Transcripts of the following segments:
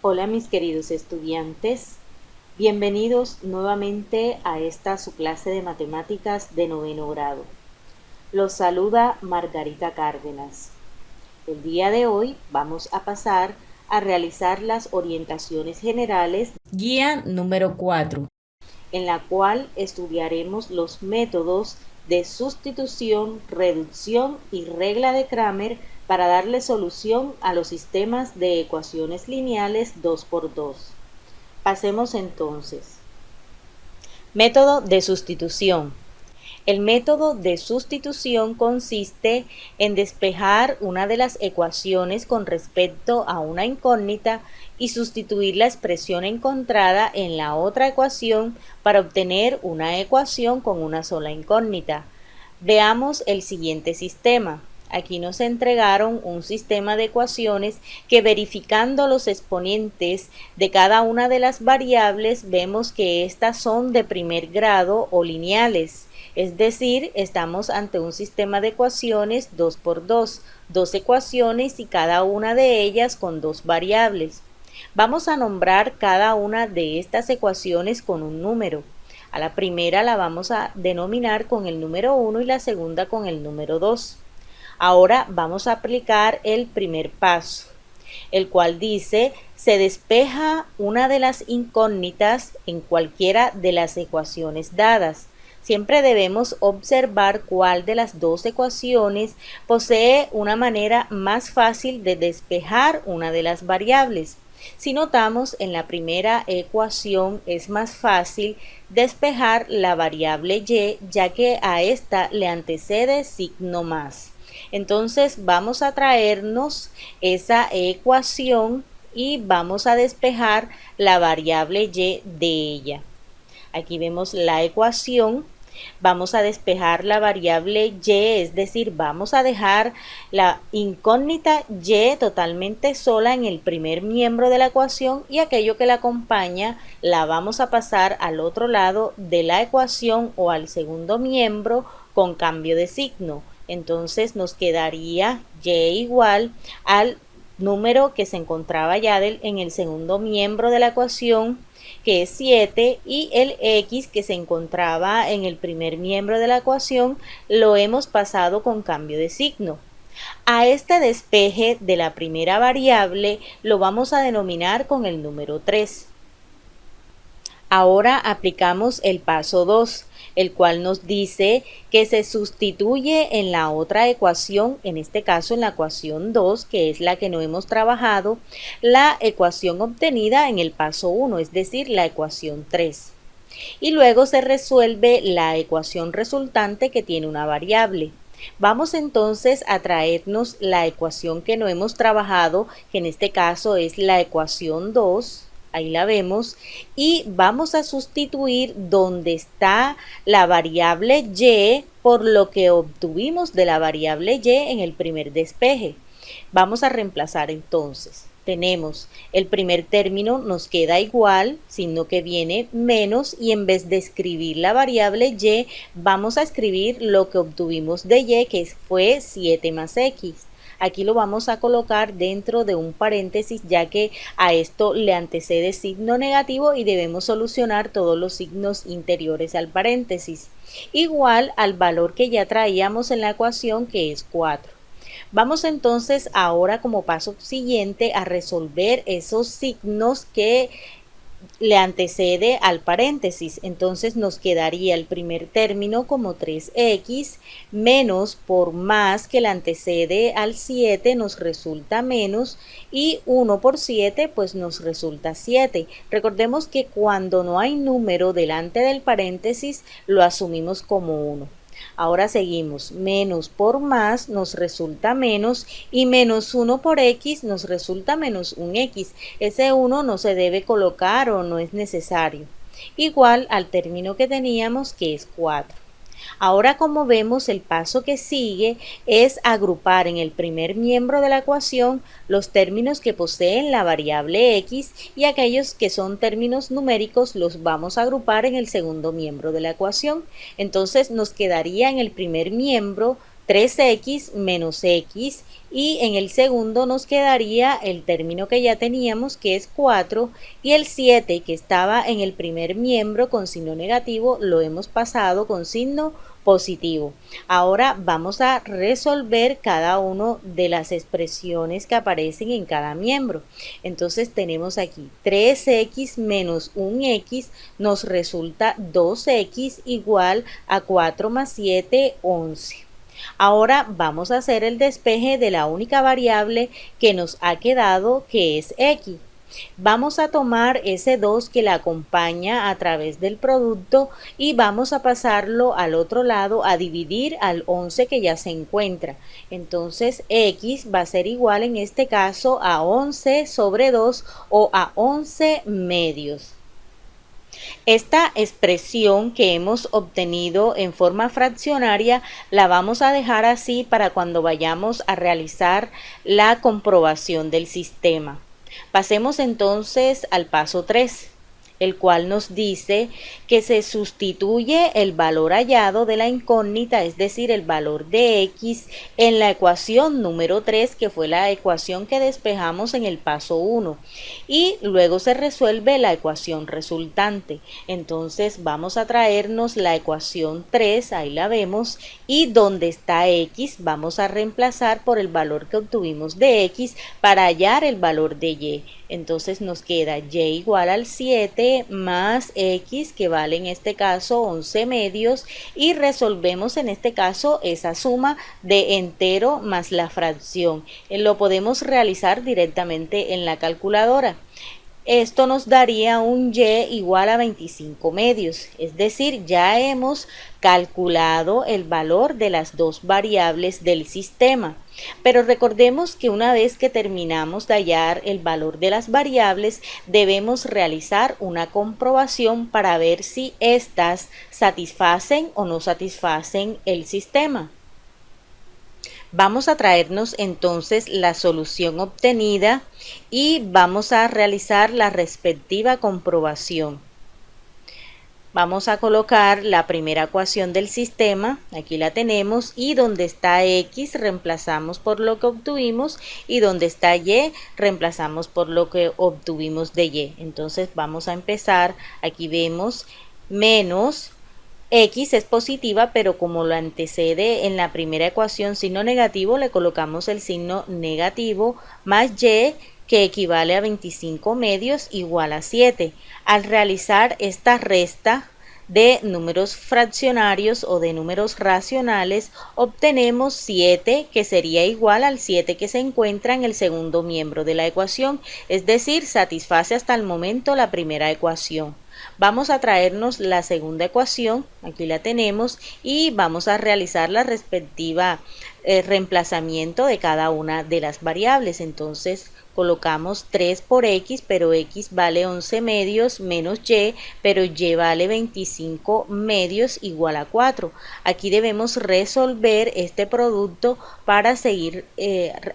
Hola mis queridos estudiantes, bienvenidos nuevamente a esta su clase de matemáticas de noveno grado. Los saluda Margarita Cárdenas. El día de hoy vamos a pasar a realizar las orientaciones generales, guía número 4, en la cual estudiaremos los métodos de sustitución, reducción y regla de Cramer para darle solución a los sistemas de ecuaciones lineales 2×2. Pasemos entonces. Método de sustitución. El método de sustitución consiste en despejar una de las ecuaciones con respecto a una incógnita y sustituir la expresión encontrada en la otra ecuación para obtener una ecuación con una sola incógnita. Veamos el siguiente sistema. Aquí nos entregaron un sistema de ecuaciones que, verificando los exponentes de cada una de las variables, vemos que estas son de primer grado o lineales. Es decir, estamos ante un sistema de ecuaciones 2×2, dos ecuaciones y cada una de ellas con dos variables. Vamos a nombrar cada una de estas ecuaciones con un número. A la primera la vamos a denominar con el número 1 y la segunda con el número 2. Ahora vamos a aplicar el primer paso, el cual dice: se despeja una de las incógnitas en cualquiera de las ecuaciones dadas. Siempre debemos observar cuál de las dos ecuaciones posee una manera más fácil de despejar una de las variables. Si notamos, en la primera ecuación es más fácil despejar la variable y, ya que a esta le antecede signo más. Entonces vamos a traernos esa ecuación y vamos a despejar la variable y de ella. Aquí vemos la ecuación. Vamos a despejar la variable y, es decir, vamos a dejar la incógnita y totalmente sola en el primer miembro de la ecuación, y aquello que la acompaña la vamos a pasar al otro lado de la ecuación o al segundo miembro con cambio de signo. Entonces nos quedaría y igual al número que se encontraba ya en el segundo miembro de la ecuación, que es 7, y el x que se encontraba en el primer miembro de la ecuación lo hemos pasado con cambio de signo. A este despeje de la primera variable lo vamos a denominar con el número 3. Ahora aplicamos el paso 2, el cual nos dice que se sustituye en la otra ecuación, en este caso en la ecuación 2, que es la que no hemos trabajado, la ecuación obtenida en el paso 1, es decir, la ecuación 3. Y luego se resuelve la ecuación resultante, que tiene una variable. Vamos entonces a traernos la ecuación que no hemos trabajado, que en este caso es la ecuación 2. Ahí la vemos, y vamos a sustituir donde está la variable y por lo que obtuvimos de la variable y en el primer despeje. Vamos a reemplazar entonces. Tenemos el primer término, nos queda igual, sino que viene menos, y en vez de escribir la variable y, vamos a escribir lo que obtuvimos de y, que fue 7 más x. Aquí lo vamos a colocar dentro de un paréntesis, ya que a esto le antecede signo negativo y debemos solucionar todos los signos interiores al paréntesis, igual al valor que ya traíamos en la ecuación, que es 4. Vamos entonces ahora, como paso siguiente, a resolver esos signos que le antecede al paréntesis. Entonces nos quedaría el primer término como 3x menos por más, que le antecede al 7, nos resulta menos, y 1 por 7 pues nos resulta 7. Recordemos que cuando no hay número delante del paréntesis lo asumimos como 1. Ahora seguimos, menos por más nos resulta menos, y menos 1 por x nos resulta menos un x. Ese 1 no se debe colocar o no es necesario. Igual al término que teníamos, que es 4. Ahora, como vemos, el paso que sigue es agrupar en el primer miembro de la ecuación los términos que poseen la variable x, y aquellos que son términos numéricos los vamos a agrupar en el segundo miembro de la ecuación. Entonces nos quedaría en el primer miembro 3x menos x, y en el segundo nos quedaría el término que ya teníamos, que es 4, y el 7 que estaba en el primer miembro con signo negativo lo hemos pasado con signo positivo. Ahora vamos a resolver cada una de las expresiones que aparecen en cada miembro. Entonces tenemos aquí 3x menos 1x nos resulta 2x igual a 4 más 7, 11. Ahora vamos a hacer el despeje de la única variable que nos ha quedado, que es x. Vamos a tomar ese 2 que la acompaña a través del producto y vamos a pasarlo al otro lado a dividir al 11 que ya se encuentra. Entonces x va a ser igual en este caso a 11 sobre 2 o a 11 medios. Esta expresión que hemos obtenido en forma fraccionaria la vamos a dejar así para cuando vayamos a realizar la comprobación del sistema. Pasemos entonces al paso 3, el cual nos dice que se sustituye el valor hallado de la incógnita, es decir, el valor de x, en la ecuación número 3, que fue la ecuación que despejamos en el paso 1, y luego se resuelve la ecuación resultante. Entonces vamos a traernos la ecuación 3, ahí la vemos, y donde está x vamos a reemplazar por el valor que obtuvimos de x para hallar el valor de y. Entonces nos queda y igual al 7 más x, que vale en este caso 11 medios, y resolvemos en este caso esa suma de entero más la fracción. Lo podemos realizar directamente en la calculadora. Esto nos daría un y igual a 25 medios, es decir, ya hemos calculado el valor de las dos variables del sistema. Pero recordemos que una vez que terminamos de hallar el valor de las variables, debemos realizar una comprobación para ver si éstas satisfacen o no satisfacen el sistema. Vamos a traernos entonces la solución obtenida y vamos a realizar la respectiva comprobación. Vamos a colocar la primera ecuación del sistema, aquí la tenemos, y donde está x reemplazamos por lo que obtuvimos, y donde está y reemplazamos por lo que obtuvimos de y. Entonces vamos a empezar, aquí vemos menos x es positiva, pero como lo antecede en la primera ecuación signo negativo, le colocamos el signo negativo, más y, que equivale a 25 medios, igual a 7. Al realizar esta resta de números fraccionarios o de números racionales, obtenemos 7, que sería igual al 7 que se encuentra en el segundo miembro de la ecuación, es decir, satisface hasta el momento la primera ecuación. Vamos a traernos la segunda ecuación, aquí la tenemos, y vamos a realizar la respectiva reemplazamiento de cada una de las variables. Entonces colocamos 3 por x, pero x vale 11 medios, menos y, pero y vale 25 medios, igual a 4. Aquí debemos resolver este producto para seguir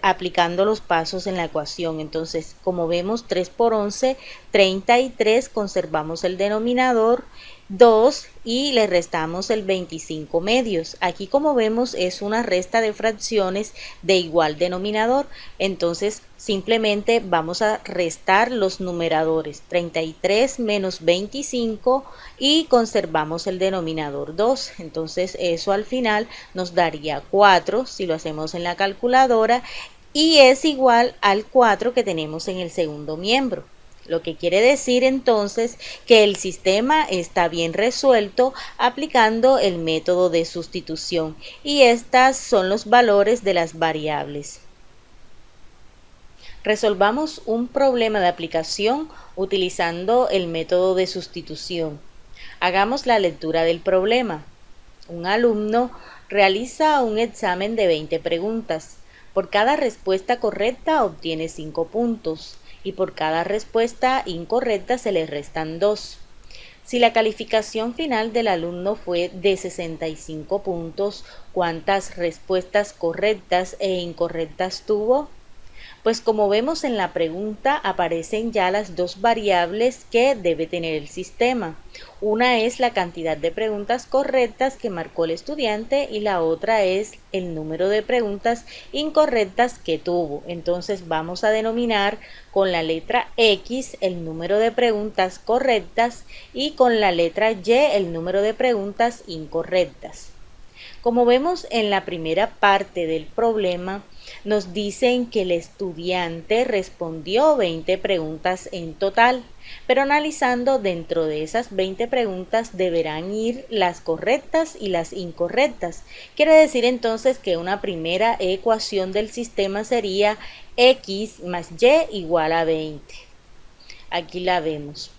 aplicando los pasos en la ecuación. Entonces, como vemos, 3 por 11, 33, conservamos el denominador, 2, y le restamos el 25 medios. Aquí, como vemos, es una resta de fracciones de igual denominador. Entonces simplemente vamos a restar los numeradores, 33 menos 25, y conservamos el denominador 2. Entonces eso al final nos daría 4 si lo hacemos en la calculadora, y es igual al 4 que tenemos en el segundo miembro. Lo que quiere decir entonces que el sistema está bien resuelto aplicando el método de sustitución, y estos son los valores de las variables. Resolvamos un problema de aplicación utilizando el método de sustitución. Hagamos la lectura del problema. Un alumno realiza un examen de 20 preguntas. Por cada respuesta correcta obtiene 5 puntos. Y por cada respuesta incorrecta se le restan 2. Si la calificación final del alumno fue de 65 puntos, ¿cuántas respuestas correctas e incorrectas tuvo? Pues como vemos en la pregunta aparecen ya las dos variables que debe tener el sistema. Una es la cantidad de preguntas correctas que marcó el estudiante y la otra es el número de preguntas incorrectas que tuvo. Entonces vamos a denominar con la letra X el número de preguntas correctas y con la letra Y el número de preguntas incorrectas. Como vemos en la primera parte del problema, nos dicen que el estudiante respondió 20 preguntas en total, pero analizando dentro de esas 20 preguntas deberán ir las correctas y las incorrectas. Quiere decir entonces que una primera ecuación del sistema sería X más Y igual a 20. Aquí la vemos.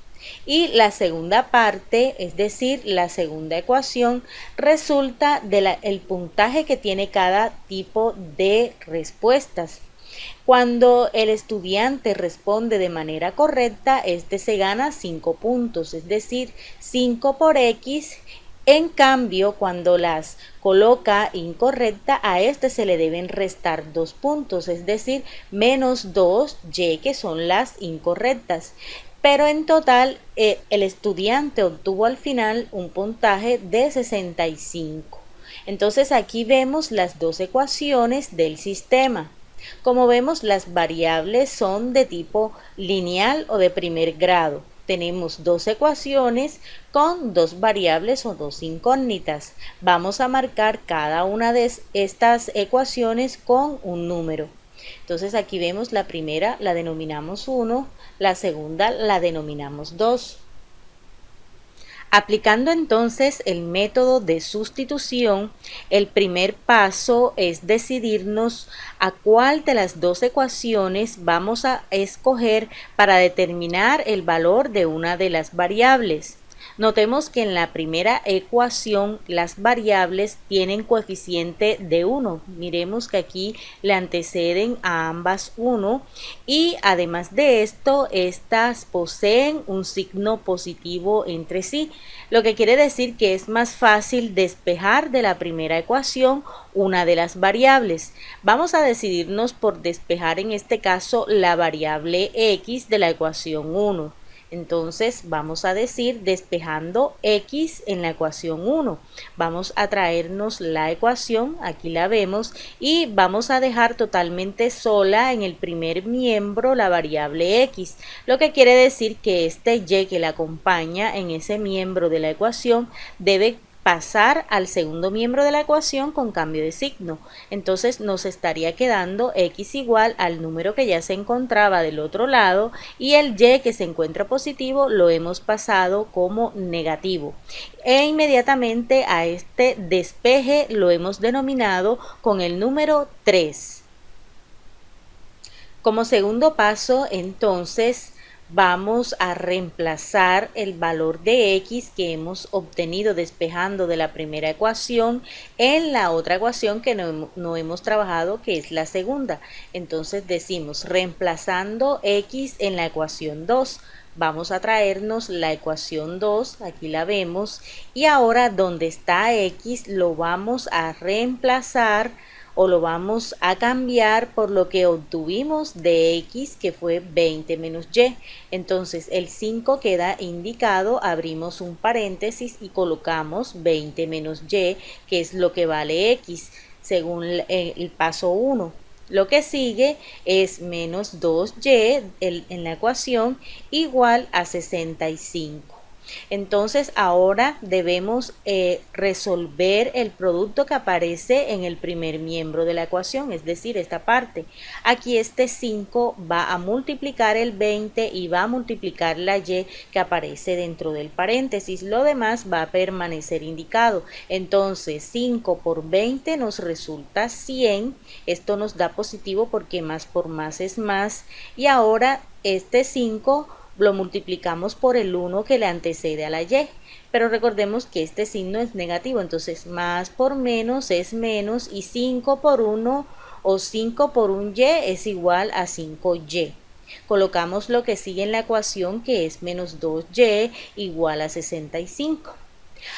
Y la segunda parte, es decir, la segunda ecuación, resulta del puntaje que tiene cada tipo de respuestas. Cuando el estudiante responde de manera correcta, este se gana 5 puntos, es decir, 5 por X. En cambio, cuando las coloca incorrecta, a este se le deben restar 2 puntos, es decir, menos 2Y, que son las incorrectas. Pero en total, el estudiante obtuvo al final un puntaje de 65. Entonces aquí vemos las dos ecuaciones del sistema. Como vemos, las variables son de tipo lineal o de primer grado. Tenemos dos ecuaciones con dos variables o dos incógnitas. Vamos a marcar cada una de estas ecuaciones con un número. Entonces aquí vemos la primera, la denominamos 1, la segunda la denominamos 2. Aplicando entonces el método de sustitución, el primer paso es decidirnos a cuál de las dos ecuaciones vamos a escoger para determinar el valor de una de las variables. Notemos que en la primera ecuación las variables tienen coeficiente de 1. Miremos que aquí le anteceden a ambas 1 y además de esto, estas poseen un signo positivo entre sí, lo que quiere decir que es más fácil despejar de la primera ecuación una de las variables. Vamos a decidirnos por despejar en este caso la variable X de la ecuación 1. Entonces vamos a decir despejando X en la ecuación 1. Vamos a traernos la ecuación, aquí la vemos, y vamos a dejar totalmente sola en el primer miembro la variable X, lo que quiere decir que este Y que la acompaña en ese miembro de la ecuación debe pasar al segundo miembro de la ecuación con cambio de signo. Entonces nos estaría quedando X igual al número que ya se encontraba del otro lado y el Y que se encuentra positivo lo hemos pasado como negativo. E inmediatamente a este despeje lo hemos denominado con el número 3. Como segundo paso, entonces, vamos a reemplazar el valor de X que hemos obtenido despejando de la primera ecuación en la otra ecuación que no hemos trabajado, que es la segunda. Entonces decimos reemplazando X en la ecuación 2. Vamos a traernos la ecuación 2, aquí la vemos, y ahora donde está X lo vamos a reemplazar o lo vamos a cambiar por lo que obtuvimos de X, que fue 20 menos Y. Entonces el 5 queda indicado, abrimos un paréntesis y colocamos 20 menos Y, que es lo que vale X, según el paso 1. Lo que sigue es menos 2Y en la ecuación igual a 65. Entonces ahora debemos resolver el producto que aparece en el primer miembro de la ecuación, es decir, esta parte. Aquí este 5 va a multiplicar el 20 y va a multiplicar la Y que aparece dentro del paréntesis. Lo demás va a permanecer indicado. Entonces 5 por 20 nos resulta 100. Esto nos da positivo porque más por más es más. Y ahora este 5 lo multiplicamos por el 1 que le antecede a la Y, pero recordemos que este signo es negativo, entonces más por menos es menos y 5 por 1 o 5 por un Y es igual a 5Y. Colocamos lo que sigue en la ecuación, que es menos 2Y igual a 65.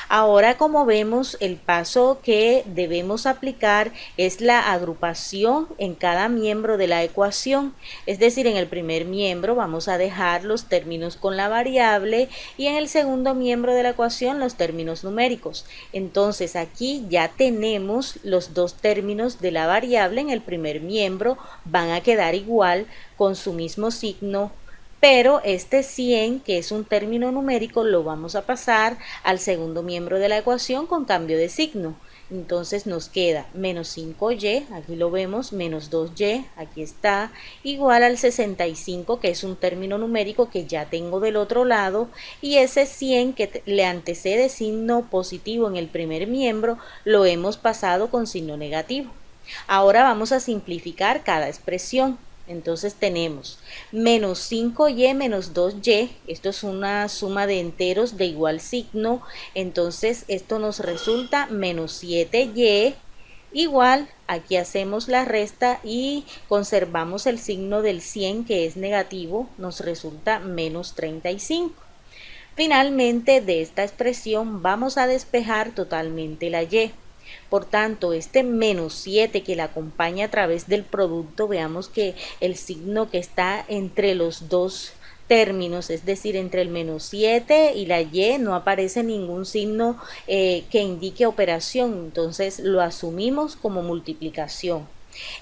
Ahora, como vemos, el paso que debemos aplicar es la agrupación en cada miembro de la ecuación. Es decir, en el primer miembro vamos a dejar los términos con la variable y en el segundo miembro de la ecuación los términos numéricos. Entonces, aquí ya tenemos los dos términos de la variable en el primer miembro, van a quedar igual con su mismo signo, pero este 100, que es un término numérico, lo vamos a pasar al segundo miembro de la ecuación con cambio de signo. Entonces nos queda menos 5y, aquí lo vemos, menos 2y, aquí está, igual al 65, que es un término numérico que ya tengo del otro lado, y ese 100 que le antecede signo positivo en el primer miembro, lo hemos pasado con signo negativo. Ahora vamos a simplificar cada expresión. Entonces tenemos menos 5y menos 2y, esto es una suma de enteros de igual signo, entonces esto nos resulta menos 7y igual, aquí hacemos la resta y conservamos el signo del 100 que es negativo, nos resulta menos 35. Finalmente de esta expresión vamos a despejar totalmente la y. Por tanto, este menos 7 que la acompaña a través del producto, veamos que el signo que está entre los dos términos, es decir, entre el menos 7 y la y, no aparece ningún signo que indique operación, entonces lo asumimos como multiplicación.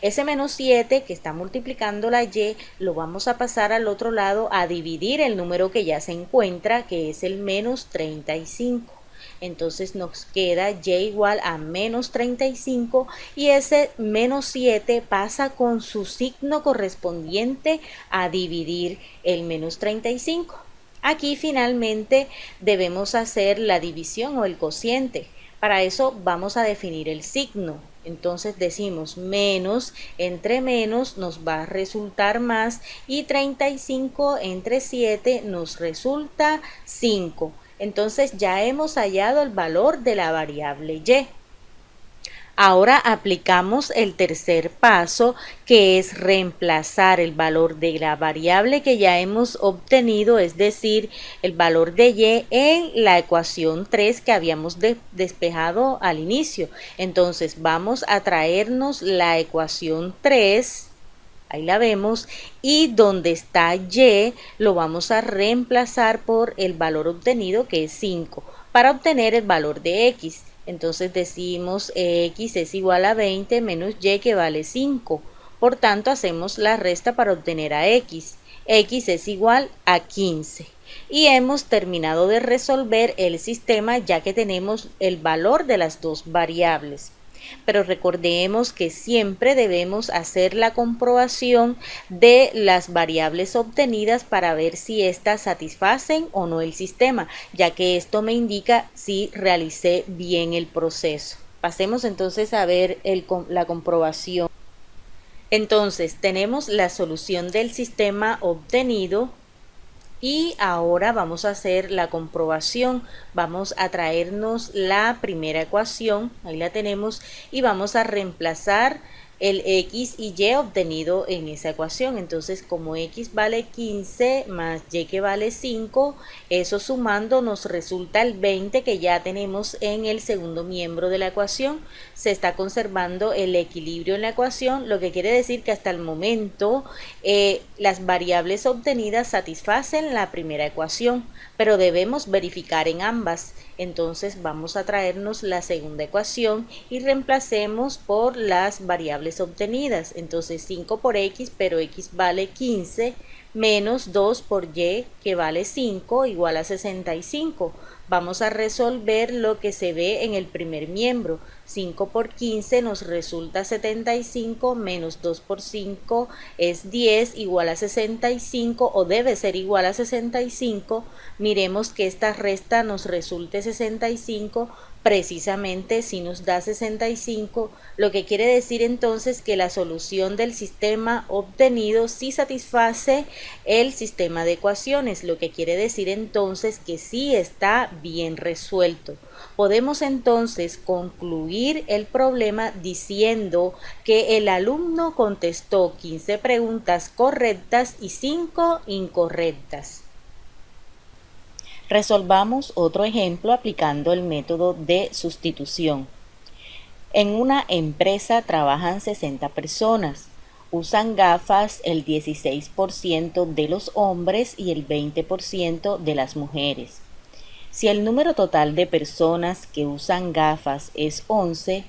Ese menos 7 que está multiplicando la y lo vamos a pasar al otro lado a dividir el número que ya se encuentra, que es el menos 35. Entonces nos queda y igual a menos 35 y ese menos 7 pasa con su signo correspondiente a dividir el menos 35. Aquí finalmente debemos hacer la división o el cociente. Para eso vamos a definir el signo. Entonces decimos menos entre menos nos va a resultar más y 35 entre 7 nos resulta 5. Entonces ya hemos hallado el valor de la variable y. Ahora aplicamos el tercer paso, que es reemplazar el valor de la variable que ya hemos obtenido, es decir, el valor de y en la ecuación 3 que habíamos despejado al inicio. Entonces vamos a traernos la ecuación 3, ahí la vemos, y donde está y lo vamos a reemplazar por el valor obtenido, que es 5, para obtener el valor de x. Entonces decimos x es igual a 20 menos y que vale 5. Por tanto hacemos la resta para obtener a x. X es igual a 15. Y hemos terminado de resolver el sistema ya que tenemos el valor de las dos variables. Pero recordemos que siempre debemos hacer la comprobación de las variables obtenidas para ver si éstas satisfacen o no el sistema, ya que esto me indica si realicé bien el proceso. Pasemos entonces a ver la comprobación. Entonces tenemos la solución del sistema obtenido. Y ahora vamos a hacer la comprobación, vamos a traernos la primera ecuación, ahí la tenemos, y vamos a reemplazar el x y y obtenido en esa ecuación. Entonces, como x vale 15 más y que vale 5, eso sumando nos resulta el 20 que ya tenemos en el segundo miembro de la ecuación. Se está conservando el equilibrio en la ecuación, lo que quiere decir que hasta el momento las variables obtenidas satisfacen la primera ecuación, pero debemos verificar en ambas. Entonces vamos a traernos la segunda ecuación y reemplacemos por las variables obtenidas. Entonces 5 por x, pero x vale 15, menos 2 por y que vale 5 igual a 65. Vamos a resolver lo que se ve en el primer miembro. 5 por 15 nos resulta 75, menos 2 por 5 es 10, igual a 65 o debe ser igual a 65. Miremos que esta resta nos resulte 65, precisamente si nos da 65, lo que quiere decir entonces que la solución del sistema obtenido sí satisface el sistema de ecuaciones, lo que quiere decir entonces que sí está bien resuelto. Podemos entonces concluir el problema diciendo que el alumno contestó 15 preguntas correctas y 5 incorrectas. Resolvamos otro ejemplo aplicando el método de sustitución. En una empresa trabajan 60 personas. Usan gafas el 16% de los hombres y el 20% de las mujeres. Si el número total de personas que usan gafas es 11,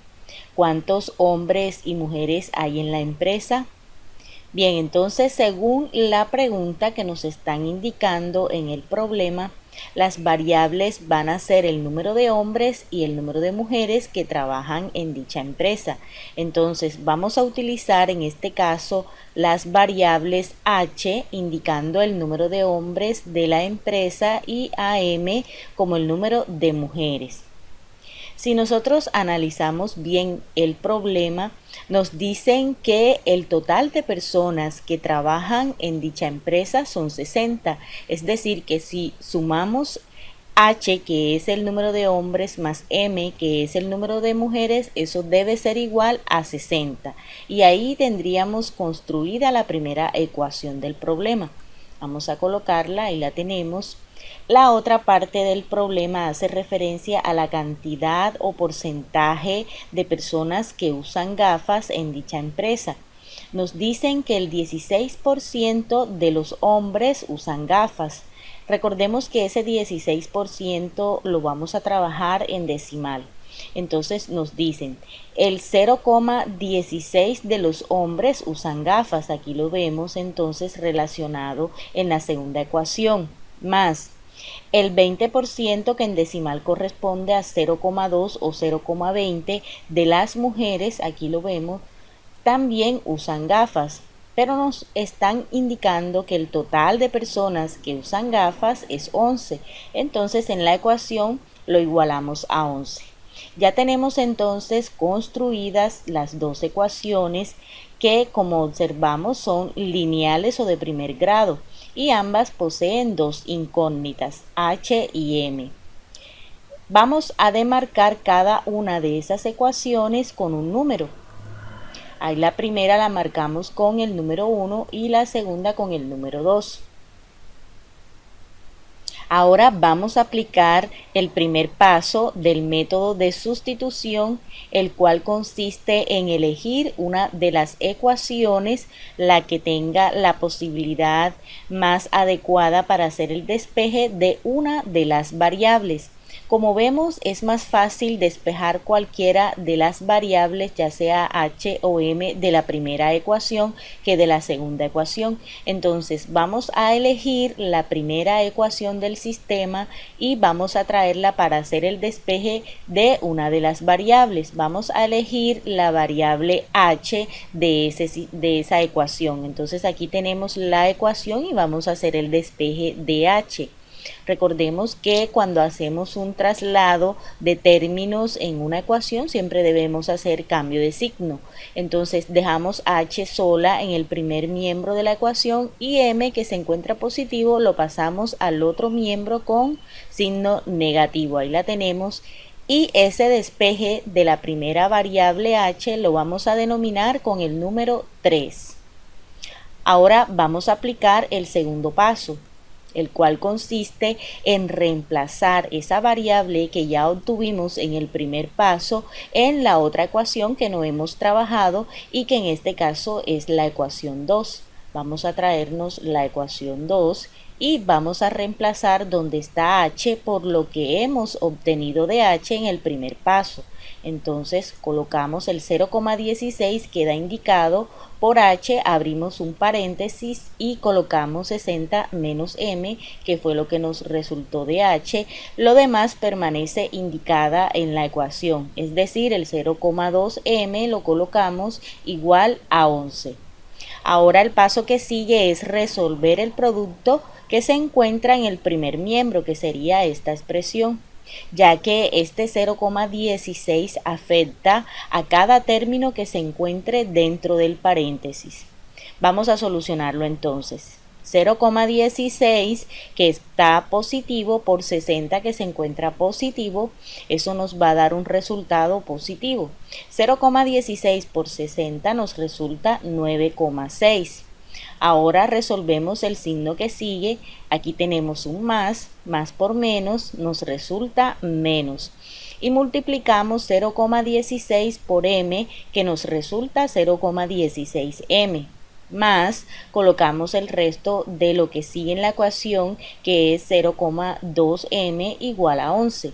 ¿cuántos hombres y mujeres hay en la empresa? Bien, entonces según la pregunta que nos están indicando en el problema, las variables van a ser el número de hombres y el número de mujeres que trabajan en dicha empresa. Entonces vamos a utilizar en este caso las variables H indicando el número de hombres de la empresa y AM como el número de mujeres. Si nosotros analizamos bien el problema, nos dicen que el total de personas que trabajan en dicha empresa son 60, es decir, que si sumamos H, que es el número de hombres, más M, que es el número de mujeres, eso debe ser igual a 60. Y ahí tendríamos construida la primera ecuación del problema. Vamos a colocarla, ahí la tenemos. La otra parte del problema hace referencia a la cantidad o porcentaje de personas que usan gafas en dicha empresa. Nos dicen que el 16% de los hombres usan gafas. Recordemos que ese 16% lo vamos a trabajar en decimal. Entonces nos dicen el 0,16 de los hombres usan gafas. Aquí lo vemos entonces relacionado en la segunda ecuación. Más el 20% que en decimal corresponde a 0,2 o 0,20 de las mujeres, aquí lo vemos, también usan gafas, pero nos están indicando que el total de personas que usan gafas es 11. Entonces en la ecuación lo igualamos a 11. Ya tenemos entonces construidas las dos ecuaciones que, como observamos, son lineales o de primer grado y ambas poseen dos incógnitas, H y M. Vamos a demarcar cada una de esas ecuaciones con un número. Ahí la primera la marcamos con el número 1 y la segunda con el número 2. Ahora vamos a aplicar el primer paso del método de sustitución, el cual consiste en elegir una de las ecuaciones, la que tenga la posibilidad más adecuada para hacer el despeje de una de las variables. Como vemos, es más fácil despejar cualquiera de las variables, ya sea H o M, de la primera ecuación que de la segunda ecuación. Entonces vamos a elegir la primera ecuación del sistema y vamos a traerla para hacer el despeje de una de las variables. Vamos a elegir la variable H de esa ecuación. Entonces aquí tenemos la ecuación y vamos a hacer el despeje de H. Recordemos que cuando hacemos un traslado de términos en una ecuación siempre debemos hacer cambio de signo. Entonces dejamos H sola en el primer miembro de la ecuación y M, que se encuentra positivo, lo pasamos al otro miembro con signo negativo. Ahí la tenemos. Y ese despeje de la primera variable H lo vamos a denominar con el número 3. Ahora vamos a aplicar el segundo paso, el cual consiste en reemplazar esa variable que ya obtuvimos en el primer paso en la otra ecuación que no hemos trabajado y que en este caso es la ecuación 2. Vamos a traernos la ecuación 2 y vamos a reemplazar donde está H por lo que hemos obtenido de H en el primer paso. Entonces colocamos el 0,16, queda indicado por H, abrimos un paréntesis y colocamos 60 menos M, que fue lo que nos resultó de H. Lo demás permanece indicada en la ecuación, es decir, el 0,2 M lo colocamos igual a 11. Ahora el paso que sigue es resolver el producto que se encuentra en el primer miembro, que sería esta expresión, ya que este 0,16 afecta a cada término que se encuentre dentro del paréntesis. Vamos a solucionarlo entonces. 0,16 que está positivo por 60 que se encuentra positivo, eso nos va a dar un resultado positivo. 0,16 por 60 nos resulta 9,6. Ahora resolvemos el signo que sigue. Aquí tenemos un más por menos nos resulta menos. Y multiplicamos 0,16 por m, que nos resulta 0,16m. Más colocamos el resto de lo que sigue en la ecuación, que es 0,2m igual a 11.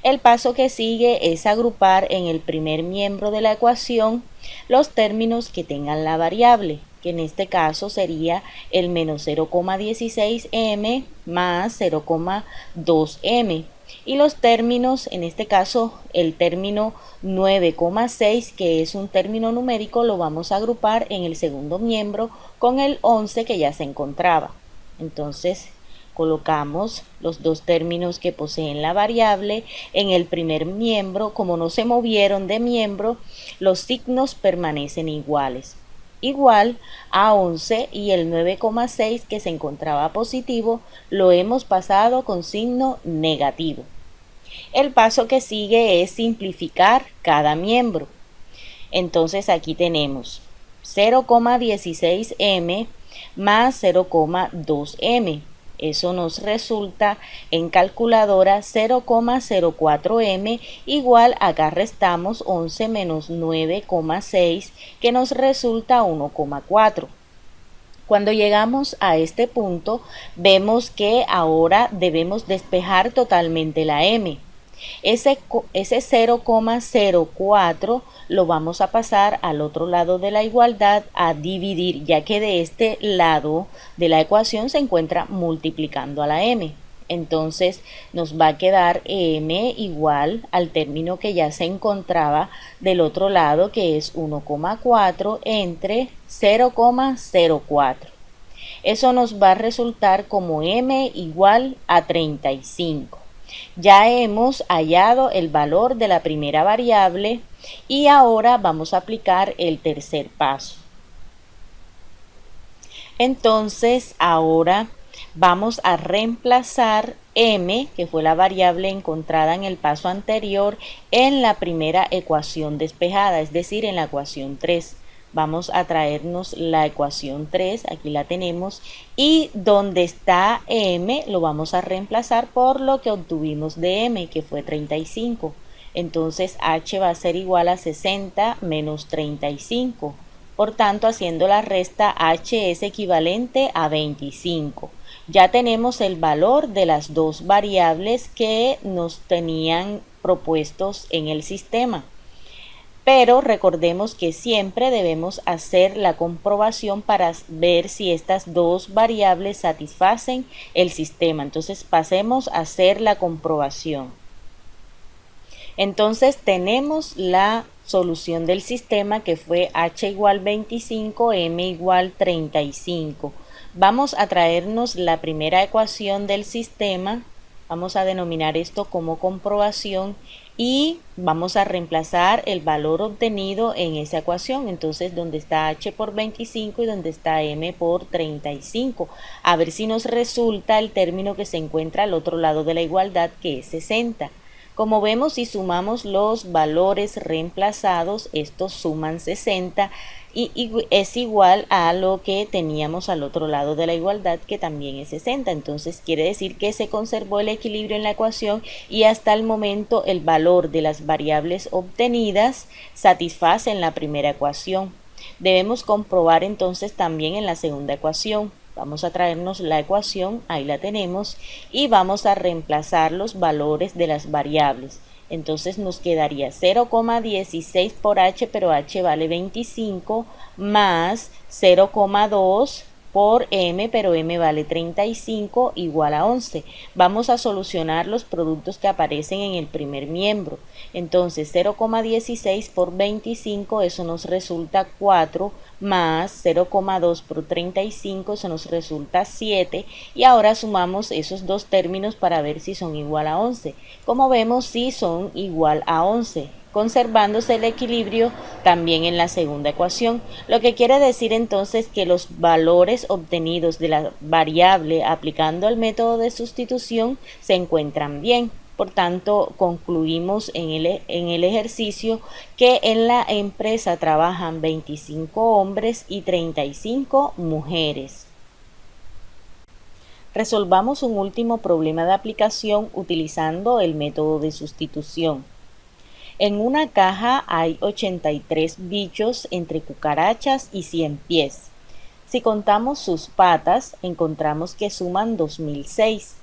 El paso que sigue es agrupar en el primer miembro de la ecuación los términos que tengan la variable, que en este caso sería el menos 0,16m más 0,2m. Y los términos, en este caso el término 9,6, que es un término numérico, lo vamos a agrupar en el segundo miembro con el 11 que ya se encontraba. Entonces colocamos los dos términos que poseen la variable en el primer miembro. Como no se movieron de miembro, los signos permanecen iguales. Igual a 11, y el 9,6 que se encontraba positivo lo hemos pasado con signo negativo. El paso que sigue es simplificar cada miembro. Entonces aquí tenemos 0,16m más 0,2m. Eso nos resulta en calculadora 0,04m igual, acá restamos 11 menos 9,6, que nos resulta 1,4. Cuando llegamos a este punto, vemos que ahora debemos despejar totalmente la m. Ese 0,04 lo vamos a pasar al otro lado de la igualdad a dividir, ya que de este lado de la ecuación se encuentra multiplicando a la m. Entonces nos va a quedar m igual al término que ya se encontraba del otro lado, que es 1,4 entre 0,04. Eso nos va a resultar como m igual a 35. Ya hemos hallado el valor de la primera variable y ahora vamos a aplicar el tercer paso. Entonces ahora vamos a reemplazar m, que fue la variable encontrada en el paso anterior, en la primera ecuación despejada, es decir, en la ecuación 3. Vamos a traernos la ecuación 3, aquí la tenemos, y donde está m lo vamos a reemplazar por lo que obtuvimos de m, que fue 35. Entonces h va a ser igual a 60 menos 35. Por tanto, haciendo la resta, h es equivalente a 25. Ya tenemos el valor de las dos variables que nos tenían propuestos en el sistema. Pero recordemos que siempre debemos hacer la comprobación para ver si estas dos variables satisfacen el sistema. Entonces pasemos a hacer la comprobación. Entonces tenemos la solución del sistema, que fue h igual 25, m igual 35. Vamos a traernos la primera ecuación del sistema. Vamos a denominar esto como comprobación y vamos a reemplazar el valor obtenido en esa ecuación. Entonces, donde está h por 25 y donde está m por 35. A ver si nos resulta el término que se encuentra al otro lado de la igualdad, que es 60. Como vemos, si sumamos los valores reemplazados, estos suman 60 y es igual a lo que teníamos al otro lado de la igualdad, que también es 60. Entonces quiere decir que se conservó el equilibrio en la ecuación y hasta el momento el valor de las variables obtenidas satisfacen la primera ecuación. Debemos comprobar entonces también en la segunda ecuación. Vamos a traernos la ecuación, ahí la tenemos, y vamos a reemplazar los valores de las variables. Entonces nos quedaría 0,16 por h, pero h vale 25, más 0,2 por m, pero m vale 35, igual a 11. Vamos a solucionar los productos que aparecen en el primer miembro. Entonces 0,16 por 25, eso nos resulta 4, más 0,2 por 35, eso nos resulta 7. Y ahora sumamos esos dos términos para ver si son igual a 11. Como vemos, sí son igual a 11, conservándose el equilibrio también en la segunda ecuación, lo que quiere decir entonces que los valores obtenidos de la variable aplicando el método de sustitución se encuentran bien. Por tanto, concluimos en el ejercicio que en la empresa trabajan 25 hombres y 35 mujeres. Resolvamos un último problema de aplicación utilizando el método de sustitución. En una caja hay 83 bichos entre cucarachas y 100 pies. Si contamos sus patas, encontramos que suman 2006.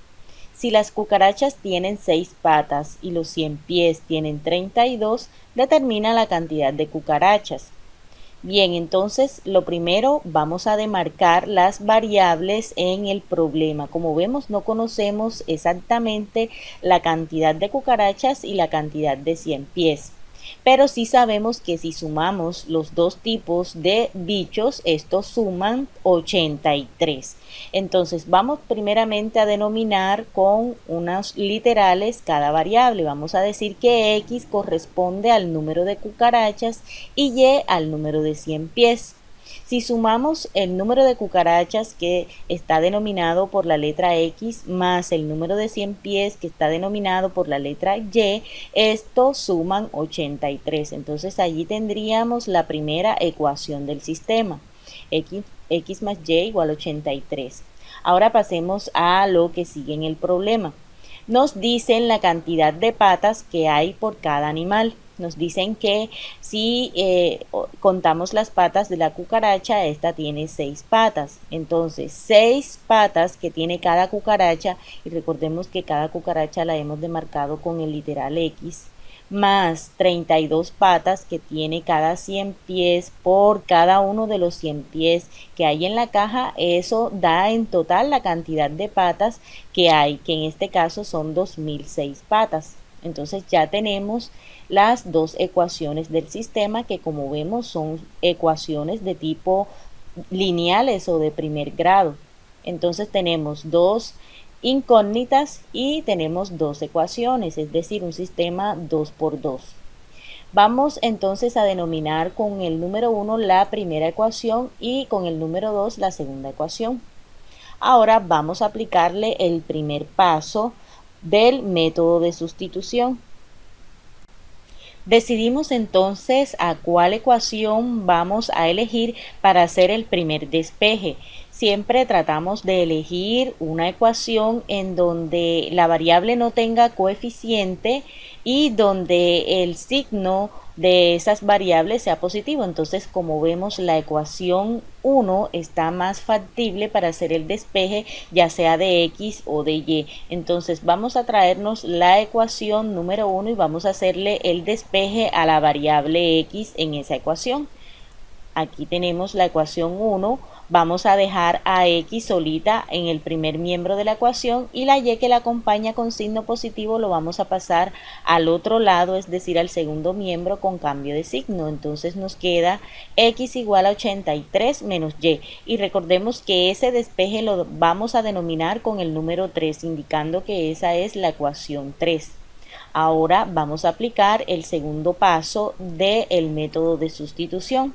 Si las cucarachas tienen 6 patas y los 100 pies tienen 32, determina la cantidad de cucarachas. Bien, entonces lo primero vamos a demarcar las variables en el problema. Como vemos, no conocemos exactamente la cantidad de cucarachas y la cantidad de 100 pies. Pero sí sabemos que si sumamos los dos tipos de bichos, estos suman 83. Entonces vamos primeramente a denominar con unos literales cada variable. Vamos a decir que X corresponde al número de cucarachas y Y al número de 100 pies. Si sumamos el número de cucarachas que está denominado por la letra X más el número de 100 pies que está denominado por la letra Y, estos suman 83. Entonces allí tendríamos la primera ecuación del sistema. X más Y igual a 83. Ahora pasemos a lo que sigue en el problema. Nos dicen la cantidad de patas que hay por cada animal. Nos dicen que si contamos las patas de la cucaracha, esta tiene 6 patas. Entonces, 6 patas que tiene cada cucaracha, y recordemos que cada cucaracha la hemos demarcado con el literal X, más 32 patas que tiene cada 100 pies por cada uno de los 100 pies que hay en la caja, eso da en total la cantidad de patas que hay, que en este caso son 2006 patas. Entonces ya tenemos las dos ecuaciones del sistema que, como vemos, son ecuaciones de tipo lineales o de primer grado. Entonces tenemos dos incógnitas y tenemos dos ecuaciones, es decir, un sistema 2×2. Vamos entonces a denominar con el número 1 la primera ecuación y con el número 2 la segunda ecuación. Ahora vamos a aplicarle el primer paso del método de sustitución. Decidimos entonces a cuál ecuación vamos a elegir para hacer el primer despeje. Siempre tratamos de elegir una ecuación en donde la variable no tenga coeficiente y donde el signo de esas variables sea positivo. Entonces, como vemos, la ecuación 1 está más factible para hacer el despeje, ya sea de X o de Y. Entonces vamos a traernos la ecuación número 1 y vamos a hacerle el despeje a la variable X en esa ecuación. Aquí tenemos la ecuación 1, vamos a dejar a X solita en el primer miembro de la ecuación y la Y que la acompaña con signo positivo lo vamos a pasar al otro lado, es decir, al segundo miembro con cambio de signo. Entonces nos queda X igual a 83 menos Y. Y recordemos que ese despeje lo vamos a denominar con el número 3, indicando que esa es la ecuación 3. Ahora vamos a aplicar el segundo paso del método de sustitución,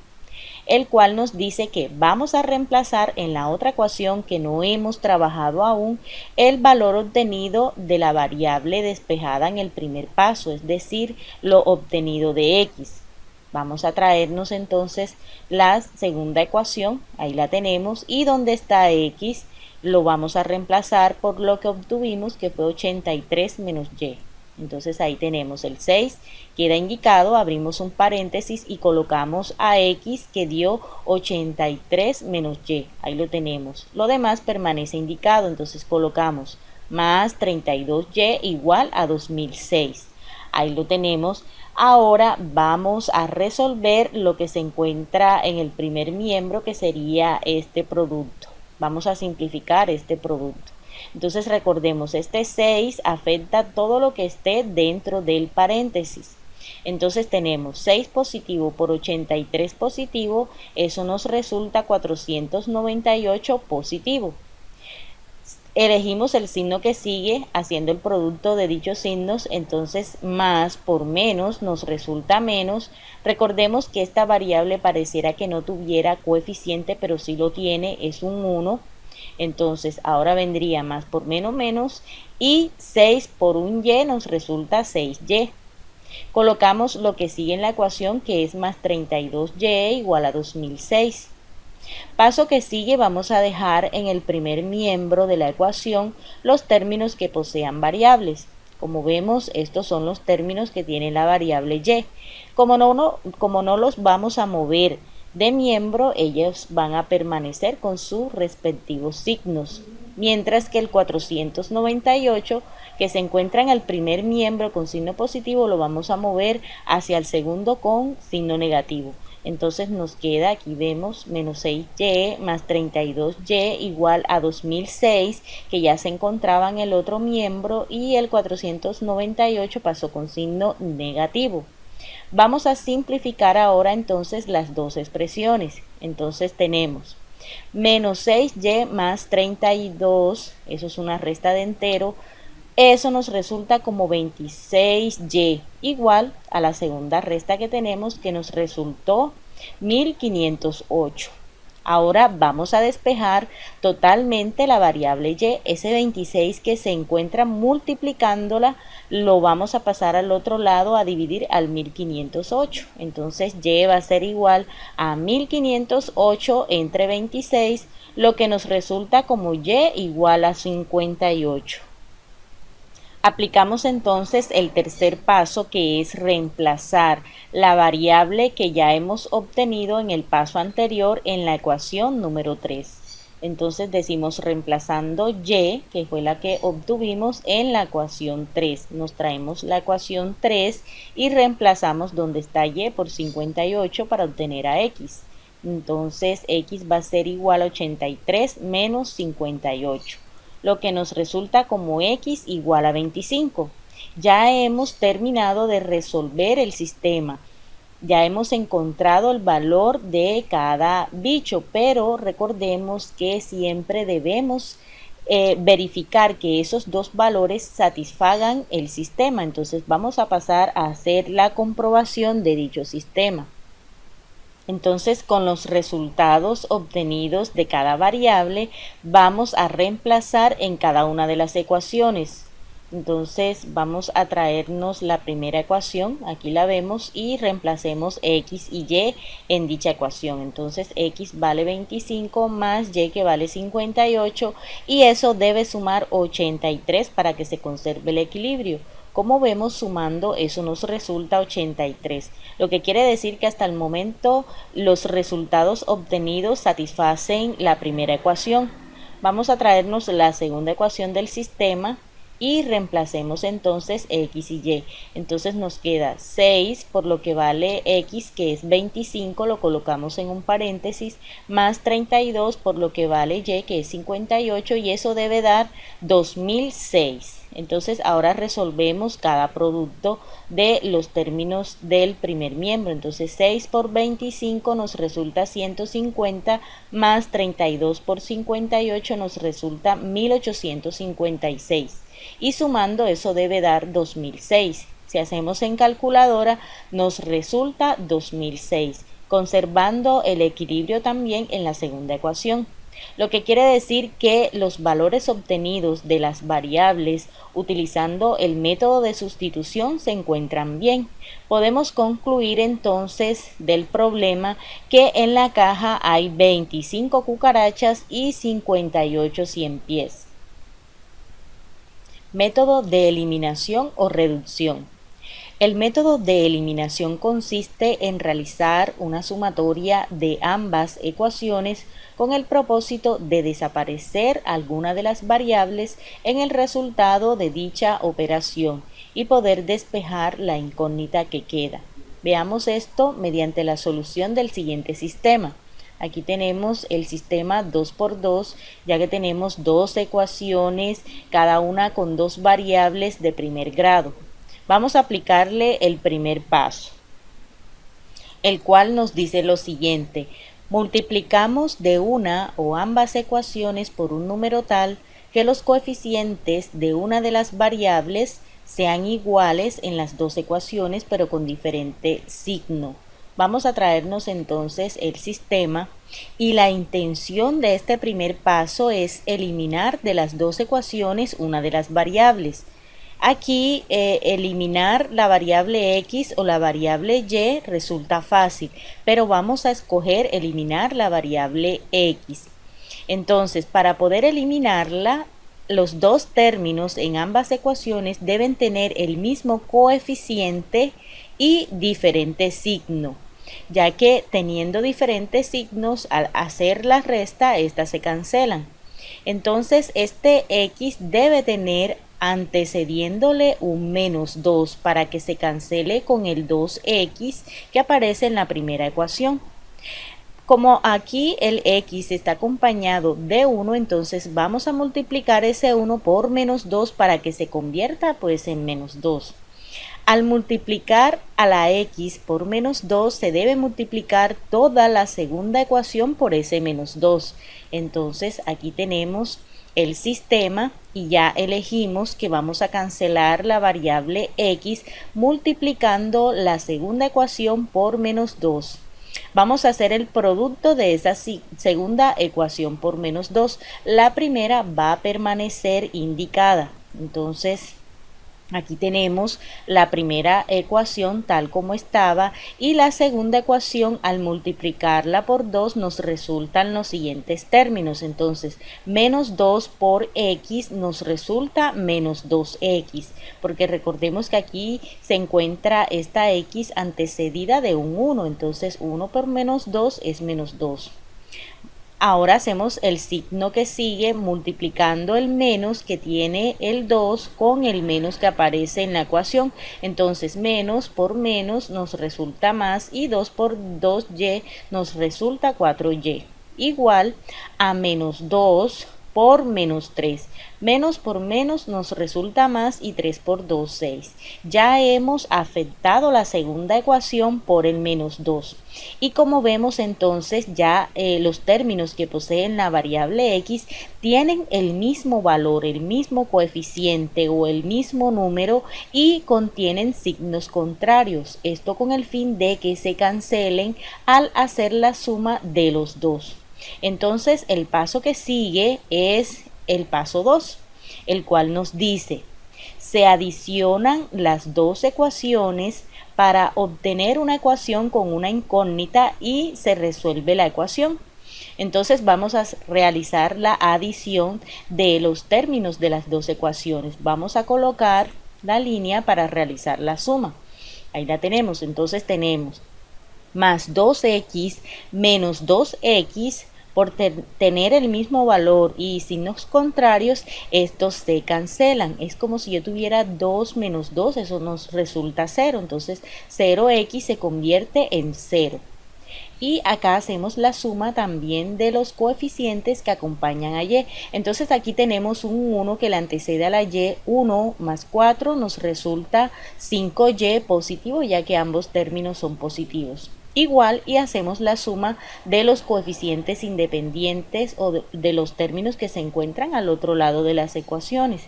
el cual nos dice que vamos a reemplazar en la otra ecuación que no hemos trabajado aún el valor obtenido de la variable despejada en el primer paso, es decir, lo obtenido de X. Vamos a traernos entonces la segunda ecuación, ahí la tenemos, y donde está X lo vamos a reemplazar por lo que obtuvimos, que fue 83 menos Y. Entonces ahí tenemos el 6, queda indicado, abrimos un paréntesis y colocamos a X que dio 83 menos Y, ahí lo tenemos. Lo demás permanece indicado, entonces colocamos más 32Y igual a 2006. Ahí lo tenemos. Ahora vamos a resolver lo que se encuentra en el primer miembro, que sería este producto. Vamos a simplificar este producto. Entonces recordemos, este 6 afecta todo lo que esté dentro del paréntesis. Entonces tenemos 6 positivo por 83 positivo, eso nos resulta 498 positivo. Elegimos el signo que sigue haciendo el producto de dichos signos, entonces más por menos nos resulta menos. Recordemos que esta variable pareciera que no tuviera coeficiente, pero sí lo tiene, es un 1. Entonces ahora vendría más por menos y 6 por un y nos resulta 6y. Colocamos lo que sigue en la ecuación, que es más 32y igual a 2006. Paso que sigue, vamos a dejar en el primer miembro de la ecuación los términos que posean variables. Como vemos, estos son los términos que tiene la variable y. Como no los vamos a mover de miembro, ellos van a permanecer con sus respectivos signos. Mientras que el 498, que se encuentra en el primer miembro con signo positivo, lo vamos a mover hacia el segundo con signo negativo. Entonces nos queda, aquí vemos, menos 6y más 32y igual a 2006, que ya se encontraba en el otro miembro, y el 498 pasó con signo negativo. Vamos a simplificar ahora entonces las dos expresiones. Entonces tenemos menos 6y más 32, eso es una resta de entero, eso nos resulta como 26y, igual a la segunda resta que tenemos, que nos resultó 1508. Ahora vamos a despejar totalmente la variable y. Ese 26 que se encuentra multiplicándola lo vamos a pasar al otro lado a dividir al 1508. Entonces y va a ser igual a 1508 entre 26, lo que nos resulta como y igual a 58. Aplicamos entonces el tercer paso, que es reemplazar la variable que ya hemos obtenido en el paso anterior en la ecuación número 3. Entonces decimos reemplazando y, que fue la que obtuvimos en la ecuación 3. Nos traemos la ecuación 3 y reemplazamos donde está y por 58 para obtener a x. Entonces x va a ser igual a 83 menos 58. Lo que nos resulta como x igual a 25. Ya hemos terminado de resolver el sistema. Ya hemos encontrado el valor de cada bicho, pero recordemos que siempre debemos verificar que esos dos valores satisfagan el sistema. Entonces vamos a pasar a hacer la comprobación de dicho sistema. Entonces, con los resultados obtenidos de cada variable, vamos a reemplazar en cada una de las ecuaciones. Entonces, vamos a traernos la primera ecuación, aquí la vemos, y reemplacemos x y y en dicha ecuación. Entonces, x vale 25 más y, que vale 58, y eso debe sumar 83 para que se conserve el equilibrio. Como vemos, sumando, eso nos resulta 83, lo que quiere decir que hasta el momento los resultados obtenidos satisfacen la primera ecuación. Vamos a traernos la segunda ecuación del sistema y reemplacemos entonces x y y. Entonces nos queda 6 por lo que vale x, que es 25, lo colocamos en un paréntesis, más 32 por lo que vale y, que es 58, y eso debe dar 2006. Entonces ahora resolvemos cada producto de los términos del primer miembro. Entonces 6 por 25 nos resulta 150, más 32 por 58 nos resulta 1856. Y sumando, eso debe dar 2006. Si hacemos en calculadora, nos resulta 2006, conservando el equilibrio también en la segunda ecuación. Lo que quiere decir que los valores obtenidos de las variables utilizando el método de sustitución se encuentran bien. Podemos concluir entonces del problema que en la caja hay 25 cucarachas y 58 ciempiés. Método de eliminación o reducción. El método de eliminación consiste en realizar una sumatoria de ambas ecuaciones con el propósito de desaparecer alguna de las variables en el resultado de dicha operación y poder despejar la incógnita que queda. Veamos esto mediante la solución del siguiente sistema. Aquí tenemos el sistema 2×2, ya que tenemos dos ecuaciones, cada una con dos variables de primer grado. Vamos a aplicarle el primer paso, el cual nos dice lo siguiente: multiplicamos de una o ambas ecuaciones por un número tal que los coeficientes de una de las variables sean iguales en las dos ecuaciones, pero con diferente signo. Vamos a traernos entonces el sistema y la intención de este primer paso es eliminar de las dos ecuaciones una de las variables. Aquí eliminar la variable x o la variable y resulta fácil, pero vamos a escoger eliminar la variable x. Entonces, para poder eliminarla, los dos términos en ambas ecuaciones deben tener el mismo coeficiente y diferente signo, ya que teniendo diferentes signos, al hacer la resta, estas se cancelan. Entonces, este x debe tener antecediéndole un menos 2 para que se cancele con el 2x que aparece en la primera ecuación. Como aquí el x está acompañado de 1, entonces vamos a multiplicar ese 1 por menos 2 para que se convierta pues en menos 2. Al multiplicar a la x por menos 2 se debe multiplicar toda la segunda ecuación por ese menos 2. Entonces aquí tenemos el sistema y ya elegimos que vamos a cancelar la variable x multiplicando la segunda ecuación por menos 2. Vamos a hacer el producto de esa segunda ecuación por menos 2. La primera va a permanecer indicada. Entonces, aquí tenemos la primera ecuación tal como estaba y la segunda ecuación al multiplicarla por 2 nos resultan los siguientes términos. Entonces, menos 2 por x nos resulta menos 2x, porque recordemos que aquí se encuentra esta x antecedida de un 1, entonces 1 por menos 2 es menos 2. Ahora hacemos el signo que sigue multiplicando el menos que tiene el 2 con el menos que aparece en la ecuación. Entonces menos por menos nos resulta más y 2 por 2y nos resulta 4y. Igual a menos 2 por menos 3. Menos por menos nos resulta más y 3 por 2, 6. Ya hemos afectado la segunda ecuación por el menos 2. Y como vemos entonces ya los términos que poseen la variable x tienen el mismo valor, el mismo coeficiente o el mismo número y contienen signos contrarios. Esto con el fin de que se cancelen al hacer la suma de los dos. Entonces el paso que sigue es el paso 2, el cual nos dice, se adicionan las dos ecuaciones para obtener una ecuación con una incógnita y se resuelve la ecuación. Entonces vamos a realizar la adición de los términos de las dos ecuaciones. Vamos a colocar la línea para realizar la suma. Ahí la tenemos. Entonces tenemos más 2x menos 2x. Por tener el mismo valor y signos contrarios, estos se cancelan. Es como si yo tuviera 2 menos 2, eso nos resulta 0. Entonces 0x se convierte en 0. Y acá hacemos la suma también de los coeficientes que acompañan a y. Entonces aquí tenemos un 1 que le antecede a la y. 1 más 4 nos resulta 5y positivo, ya que ambos términos son positivos. Igual y hacemos la suma de los coeficientes independientes o de los términos que se encuentran al otro lado de las ecuaciones.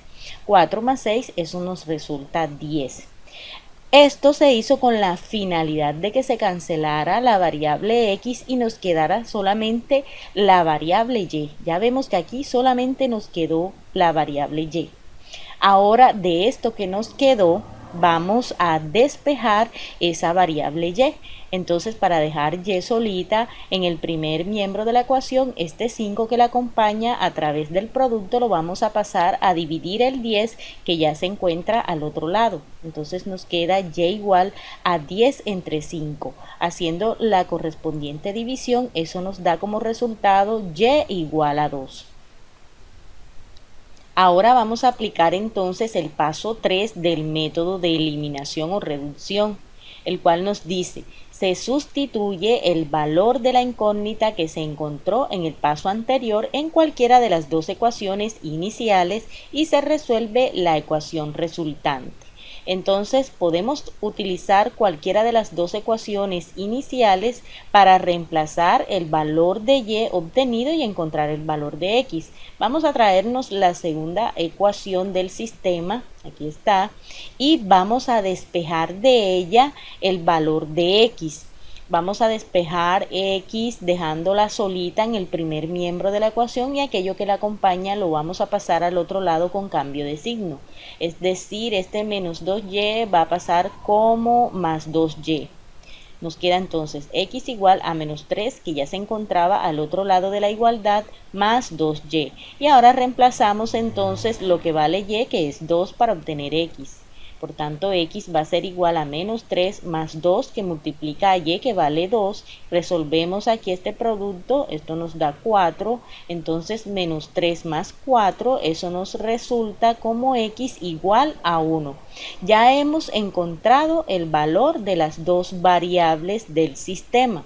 4 más 6, eso nos resulta 10. Esto se hizo con la finalidad de que se cancelara la variable x y nos quedara solamente la variable y. Ya vemos que aquí solamente nos quedó la variable y. Ahora de esto que nos quedó, vamos a despejar esa variable y. Entonces, para dejar y solita en el primer miembro de la ecuación, este 5 que la acompaña a través del producto lo vamos a pasar a dividir el 10 que ya se encuentra al otro lado. Entonces nos queda y igual a 10 entre 5. Haciendo la correspondiente división, eso nos da como resultado y igual a 2. Ahora vamos a aplicar entonces el paso 3 del método de eliminación o reducción, el cual nos dice, se sustituye el valor de la incógnita que se encontró en el paso anterior en cualquiera de las dos ecuaciones iniciales y se resuelve la ecuación resultante. Entonces podemos utilizar cualquiera de las dos ecuaciones iniciales para reemplazar el valor de y obtenido y encontrar el valor de x. Vamos a traernos la segunda ecuación del sistema, aquí está, y vamos a despejar de ella el valor de x. Vamos a despejar x dejándola solita en el primer miembro de la ecuación y aquello que la acompaña lo vamos a pasar al otro lado con cambio de signo. Es decir, este menos 2y va a pasar como más 2y. Nos queda entonces x igual a menos 3, que ya se encontraba al otro lado de la igualdad, más 2y. Y ahora reemplazamos entonces lo que vale y, que es 2, para obtener x. Por tanto, x va a ser igual a menos 3 más 2, que multiplica a y, que vale 2. Resolvemos aquí este producto, esto nos da 4. Entonces, menos 3 más 4, eso nos resulta como x igual a 1. Ya hemos encontrado el valor de las dos variables del sistema.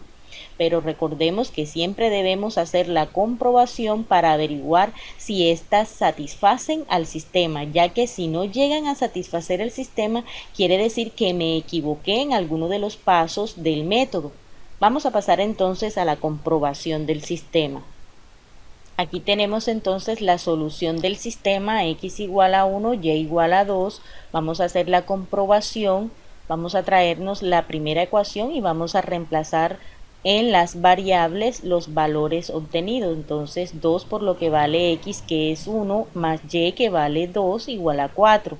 Pero recordemos que siempre debemos hacer la comprobación para averiguar si éstas satisfacen al sistema, ya que si no llegan a satisfacer el sistema, quiere decir que me equivoqué en alguno de los pasos del método. Vamos a pasar entonces a la comprobación del sistema. Aquí tenemos entonces la solución del sistema, x igual a 1, y igual a 2. Vamos a hacer la comprobación, vamos a traernos la primera ecuación y vamos a reemplazar en las variables los valores obtenidos. Entonces 2 por lo que vale x, que es 1, más y, que vale 2, igual a 4.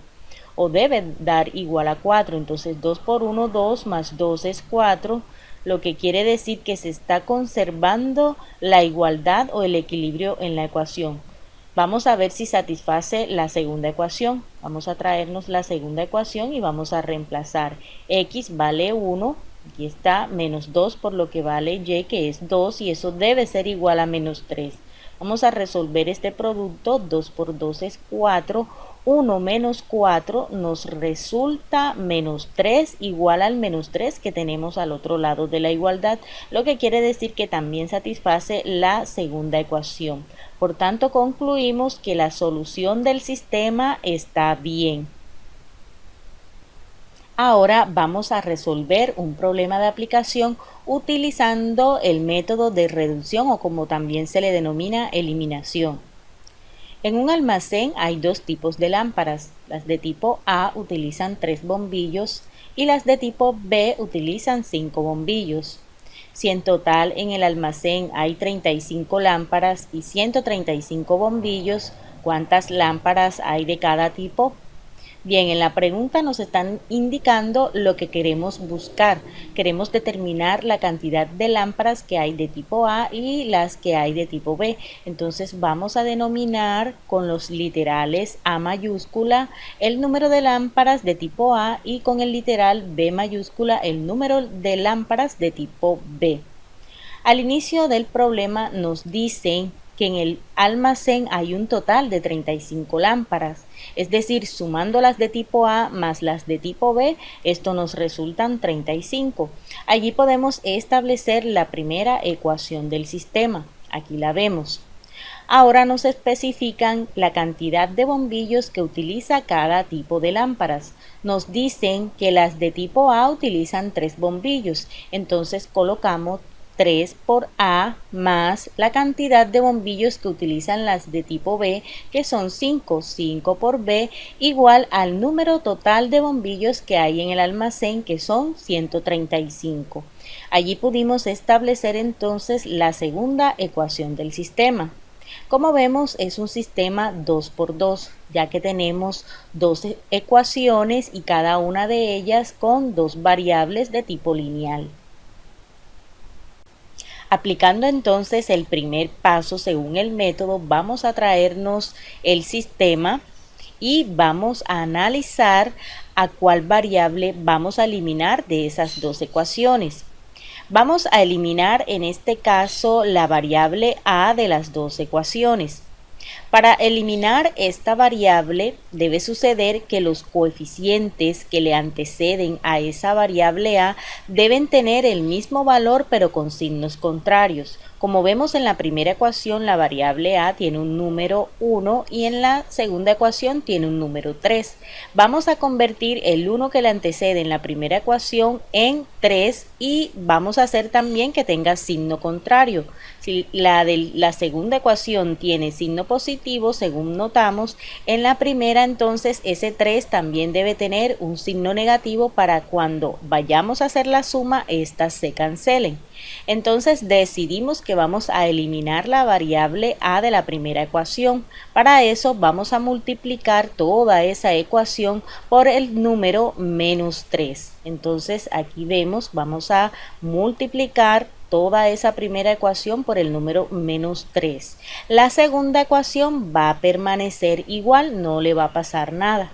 O debe dar igual a 4. Entonces 2 por 1, 2, más 2 es 4. Lo que quiere decir que se está conservando la igualdad o el equilibrio en la ecuación. Vamos a ver si satisface la segunda ecuación. Vamos a traernos la segunda ecuación y vamos a reemplazar. X vale 1, aquí está, menos 2 por lo que vale y, que es 2, y eso debe ser igual a menos 3. Vamos a resolver este producto, 2 por 2 es 4, 1 menos 4 nos resulta menos 3, igual al menos 3 que tenemos al otro lado de la igualdad, lo que quiere decir que también satisface la segunda ecuación. Por tanto, concluimos que la solución del sistema está bien. Ahora vamos a resolver un problema de aplicación utilizando el método de reducción, o como también se le denomina, eliminación. En un almacén hay dos tipos de lámparas. Las de tipo A utilizan 3 bombillos y las de tipo B utilizan 5 bombillos. Si en total en el almacén hay 35 lámparas y 135 bombillos, ¿cuántas lámparas hay de cada tipo? Bien, en la pregunta nos están indicando lo que queremos buscar. Queremos determinar la cantidad de lámparas que hay de tipo A y las que hay de tipo B. Entonces vamos a denominar con los literales A mayúscula el número de lámparas de tipo A y con el literal B mayúscula el número de lámparas de tipo B. Al inicio del problema nos dicen que en el almacén hay un total de 35 lámparas, es decir, sumando las de tipo A más las de tipo B, esto nos resultan 35. Allí podemos establecer la primera ecuación del sistema. Aquí la vemos. Ahora nos especifican la cantidad de bombillos que utiliza cada tipo de lámparas. Nos dicen que las de tipo A utilizan 3 bombillos, entonces colocamos 3 por A más la cantidad de bombillos que utilizan las de tipo B, que son 5, 5 por B, igual al número total de bombillos que hay en el almacén, que son 135. Allí pudimos establecer entonces la segunda ecuación del sistema. Como vemos, es un sistema 2 por 2, ya que tenemos dos ecuaciones y cada una de ellas con dos variables de tipo lineal. Aplicando entonces el primer paso según el método, vamos a traernos el sistema y vamos a analizar a cuál variable vamos a eliminar de esas dos ecuaciones. Vamos a eliminar en este caso la variable A de las dos ecuaciones. Para eliminar esta variable debe suceder que los coeficientes que le anteceden a esa variable A deben tener el mismo valor pero con signos contrarios. Como vemos en la primera ecuación, la variable a tiene un número 1 y en la segunda ecuación tiene un número 3. Vamos a convertir el 1 que le antecede en la primera ecuación en 3 y vamos a hacer también que tenga signo contrario. Si la de la segunda ecuación tiene signo positivo, según notamos, en la primera entonces ese 3 también debe tener un signo negativo para cuando vayamos a hacer la suma, estas se cancelen. Entonces decidimos que vamos a eliminar la variable a de la primera ecuación. Para eso vamos a multiplicar toda esa ecuación por el número menos 3. Entonces aquí vemos, vamos a multiplicar toda esa primera ecuación por el número menos 3. La segunda ecuación va a permanecer igual, no le va a pasar nada.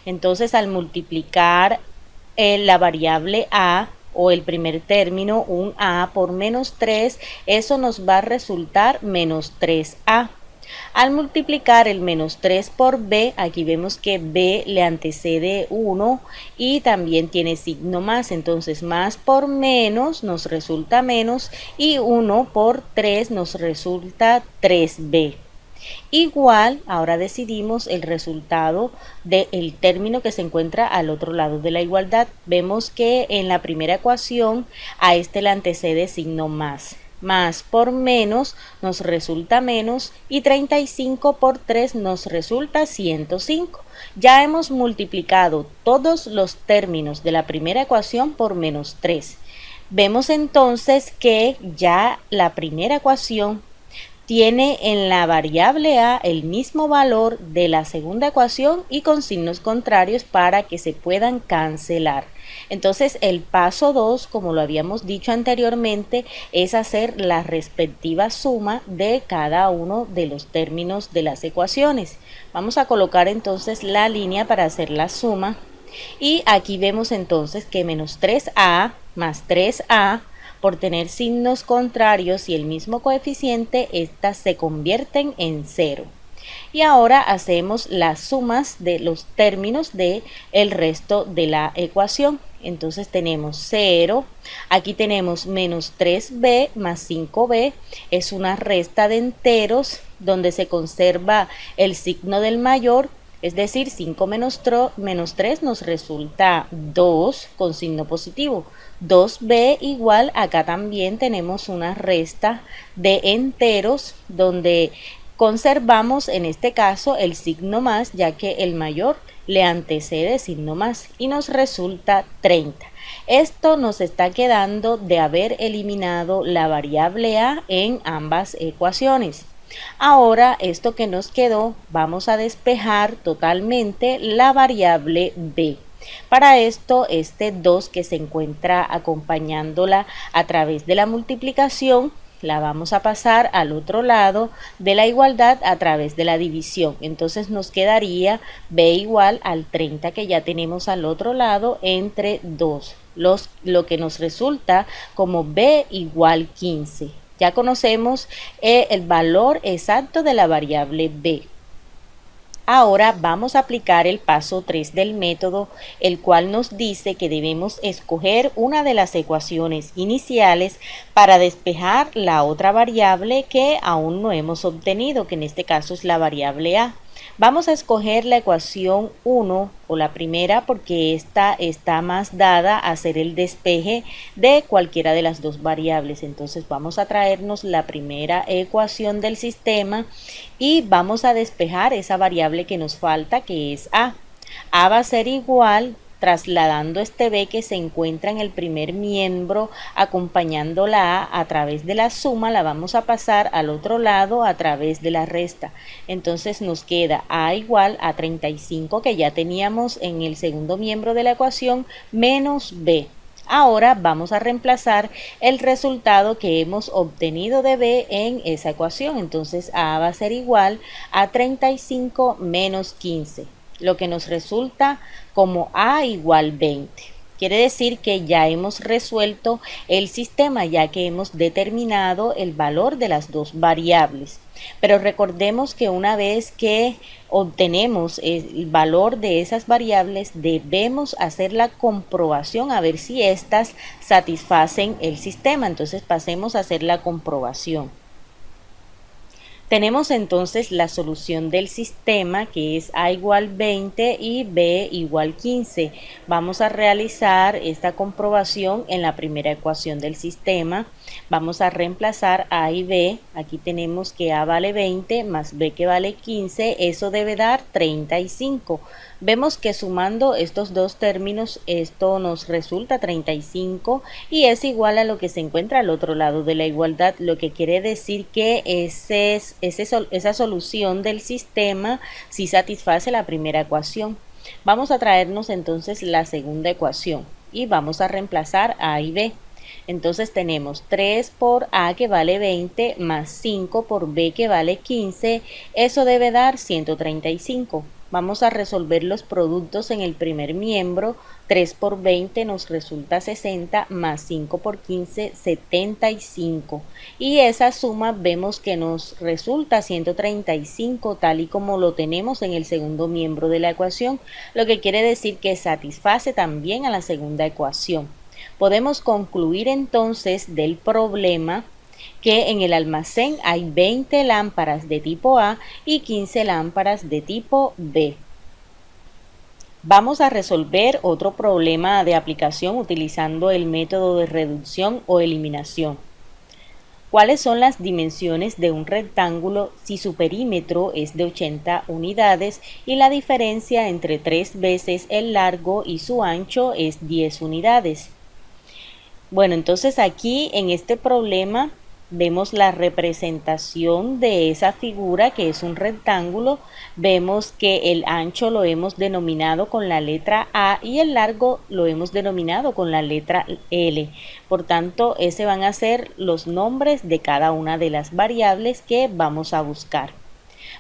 Entonces al multiplicar la variable a o el primer término, un a por menos 3, eso nos va a resultar menos 3a. Al multiplicar el menos 3 por b, aquí vemos que b le antecede 1 y también tiene signo más, entonces más por menos nos resulta menos y 1 por 3 nos resulta 3b. Igual, ahora decidimos el resultado del término que se encuentra al otro lado de la igualdad. Vemos que en la primera ecuación a este le antecede signo más. Más por menos nos resulta menos y 35 por 3 nos resulta 105. Ya hemos multiplicado todos los términos de la primera ecuación por menos 3. Vemos entonces que ya la primera ecuación tiene en la variable a el mismo valor de la segunda ecuación y con signos contrarios para que se puedan cancelar. Entonces el paso 2, como lo habíamos dicho anteriormente, es hacer la respectiva suma de cada uno de los términos de las ecuaciones. Vamos a colocar entonces la línea para hacer la suma y aquí vemos entonces que menos 3a más 3a por tener signos contrarios y el mismo coeficiente, estas se convierten en 0. Y ahora hacemos las sumas de los términos del resto de la ecuación. Entonces tenemos 0, aquí tenemos menos 3b más 5b, es una resta de enteros donde se conserva el signo del mayor. Es decir, 5 menos 3 nos resulta 2 con signo positivo. 2b igual, acá también tenemos una resta de enteros donde conservamos en este caso el signo más, ya que el mayor le antecede signo más y nos resulta 30. Esto nos está quedando de haber eliminado la variable a en ambas ecuaciones. Ahora esto que nos quedó, vamos a despejar totalmente la variable b. Para esto, este 2 que se encuentra acompañándola a través de la multiplicación, la vamos a pasar al otro lado de la igualdad a través de la división. Entonces nos quedaría b igual al 30 que ya tenemos al otro lado entre 2. Lo que nos resulta como b igual 15. Ya conocemos el valor exacto de la variable b. Ahora vamos a aplicar el paso 3 del método, el cual nos dice que debemos escoger una de las ecuaciones iniciales para despejar la otra variable que aún no hemos obtenido, que en este caso es la variable a. Vamos a escoger la ecuación 1 o la primera porque esta está más dada a hacer el despeje de cualquiera de las dos variables. Entonces vamos a traernos la primera ecuación del sistema y vamos a despejar esa variable que nos falta, que es a. A va a ser igual, trasladando este b que se encuentra en el primer miembro, acompañando la a través de la suma, la vamos a pasar al otro lado a través de la resta. Entonces nos queda a igual a 35 que ya teníamos en el segundo miembro de la ecuación, menos b. Ahora vamos a reemplazar el resultado que hemos obtenido de b en esa ecuación. Entonces a va a ser igual a 35 menos 15. Lo que nos resulta como a igual 20. Quiere decir que ya hemos resuelto el sistema, ya que hemos determinado el valor de las dos variables. Pero recordemos que una vez que obtenemos el valor de esas variables, debemos hacer la comprobación a ver si éstas satisfacen el sistema. Entonces pasemos a hacer la comprobación. Tenemos entonces la solución del sistema, que es A igual 20 y B igual 15. Vamos a realizar esta comprobación en la primera ecuación del sistema. Vamos a reemplazar A y B. Aquí tenemos que A vale 20 más B que vale 15. Eso debe dar 35. Vemos que sumando estos dos términos, esto nos resulta 35 y es igual a lo que se encuentra al otro lado de la igualdad, lo que quiere decir que esa solución del sistema sí satisface la primera ecuación. Vamos a traernos entonces la segunda ecuación y vamos a reemplazar A y B. Entonces tenemos 3 por A que vale 20 más 5 por B que vale 15. Eso debe dar 135. Vamos a resolver los productos en el primer miembro. 3 por 20 nos resulta 60 más 5 por 15, 75. Y esa suma vemos que nos resulta 135 tal y como lo tenemos en el segundo miembro de la ecuación, lo que quiere decir que satisface también a la segunda ecuación. Podemos concluir entonces del problema que en el almacén hay 20 lámparas de tipo A y 15 lámparas de tipo B. Vamos a resolver otro problema de aplicación utilizando el método de reducción o eliminación. ¿Cuáles son las dimensiones de un rectángulo si su perímetro es de 80 unidades y la diferencia entre 3 veces el largo y su ancho es 10 unidades? Bueno, entonces aquí en este problema vemos la representación de esa figura que es un rectángulo. Vemos que el ancho lo hemos denominado con la letra A y el largo lo hemos denominado con la letra L. Por tanto, ese van a ser los nombres de cada una de las variables que vamos a buscar.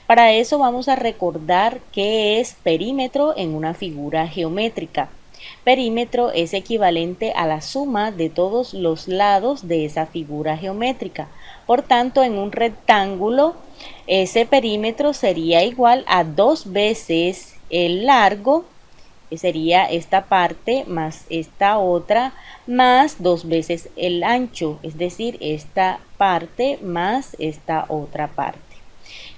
Para eso vamos a recordar qué es perímetro en una figura geométrica. Perímetro es equivalente a la suma de todos los lados de esa figura geométrica. Por tanto, en un rectángulo, ese perímetro sería igual a 2 veces el largo, que sería esta parte más esta otra, más 2 veces el ancho, es decir, esta parte más esta otra parte.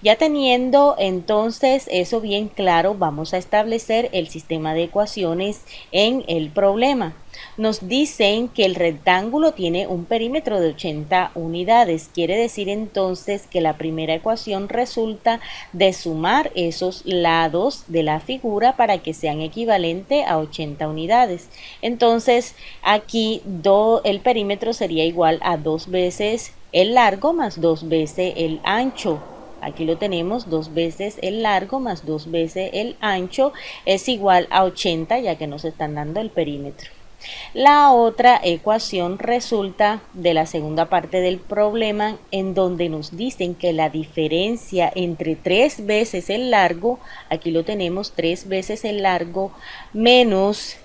Ya teniendo entonces eso bien claro, vamos a establecer el sistema de ecuaciones en el problema. Nos dicen que el rectángulo tiene un perímetro de 80 unidades. Quiere decir entonces que la primera ecuación resulta de sumar esos lados de la figura para que sean equivalentes a 80 unidades. Entonces aquí el perímetro sería igual a 2 veces el largo más 2 veces el ancho. Aquí lo tenemos, 2 veces el largo más 2 veces el ancho es igual a 80, ya que nos están dando el perímetro. La otra ecuación resulta de la segunda parte del problema, en donde nos dicen que la diferencia entre 3 veces el largo, aquí lo tenemos, 3 veces el largo menos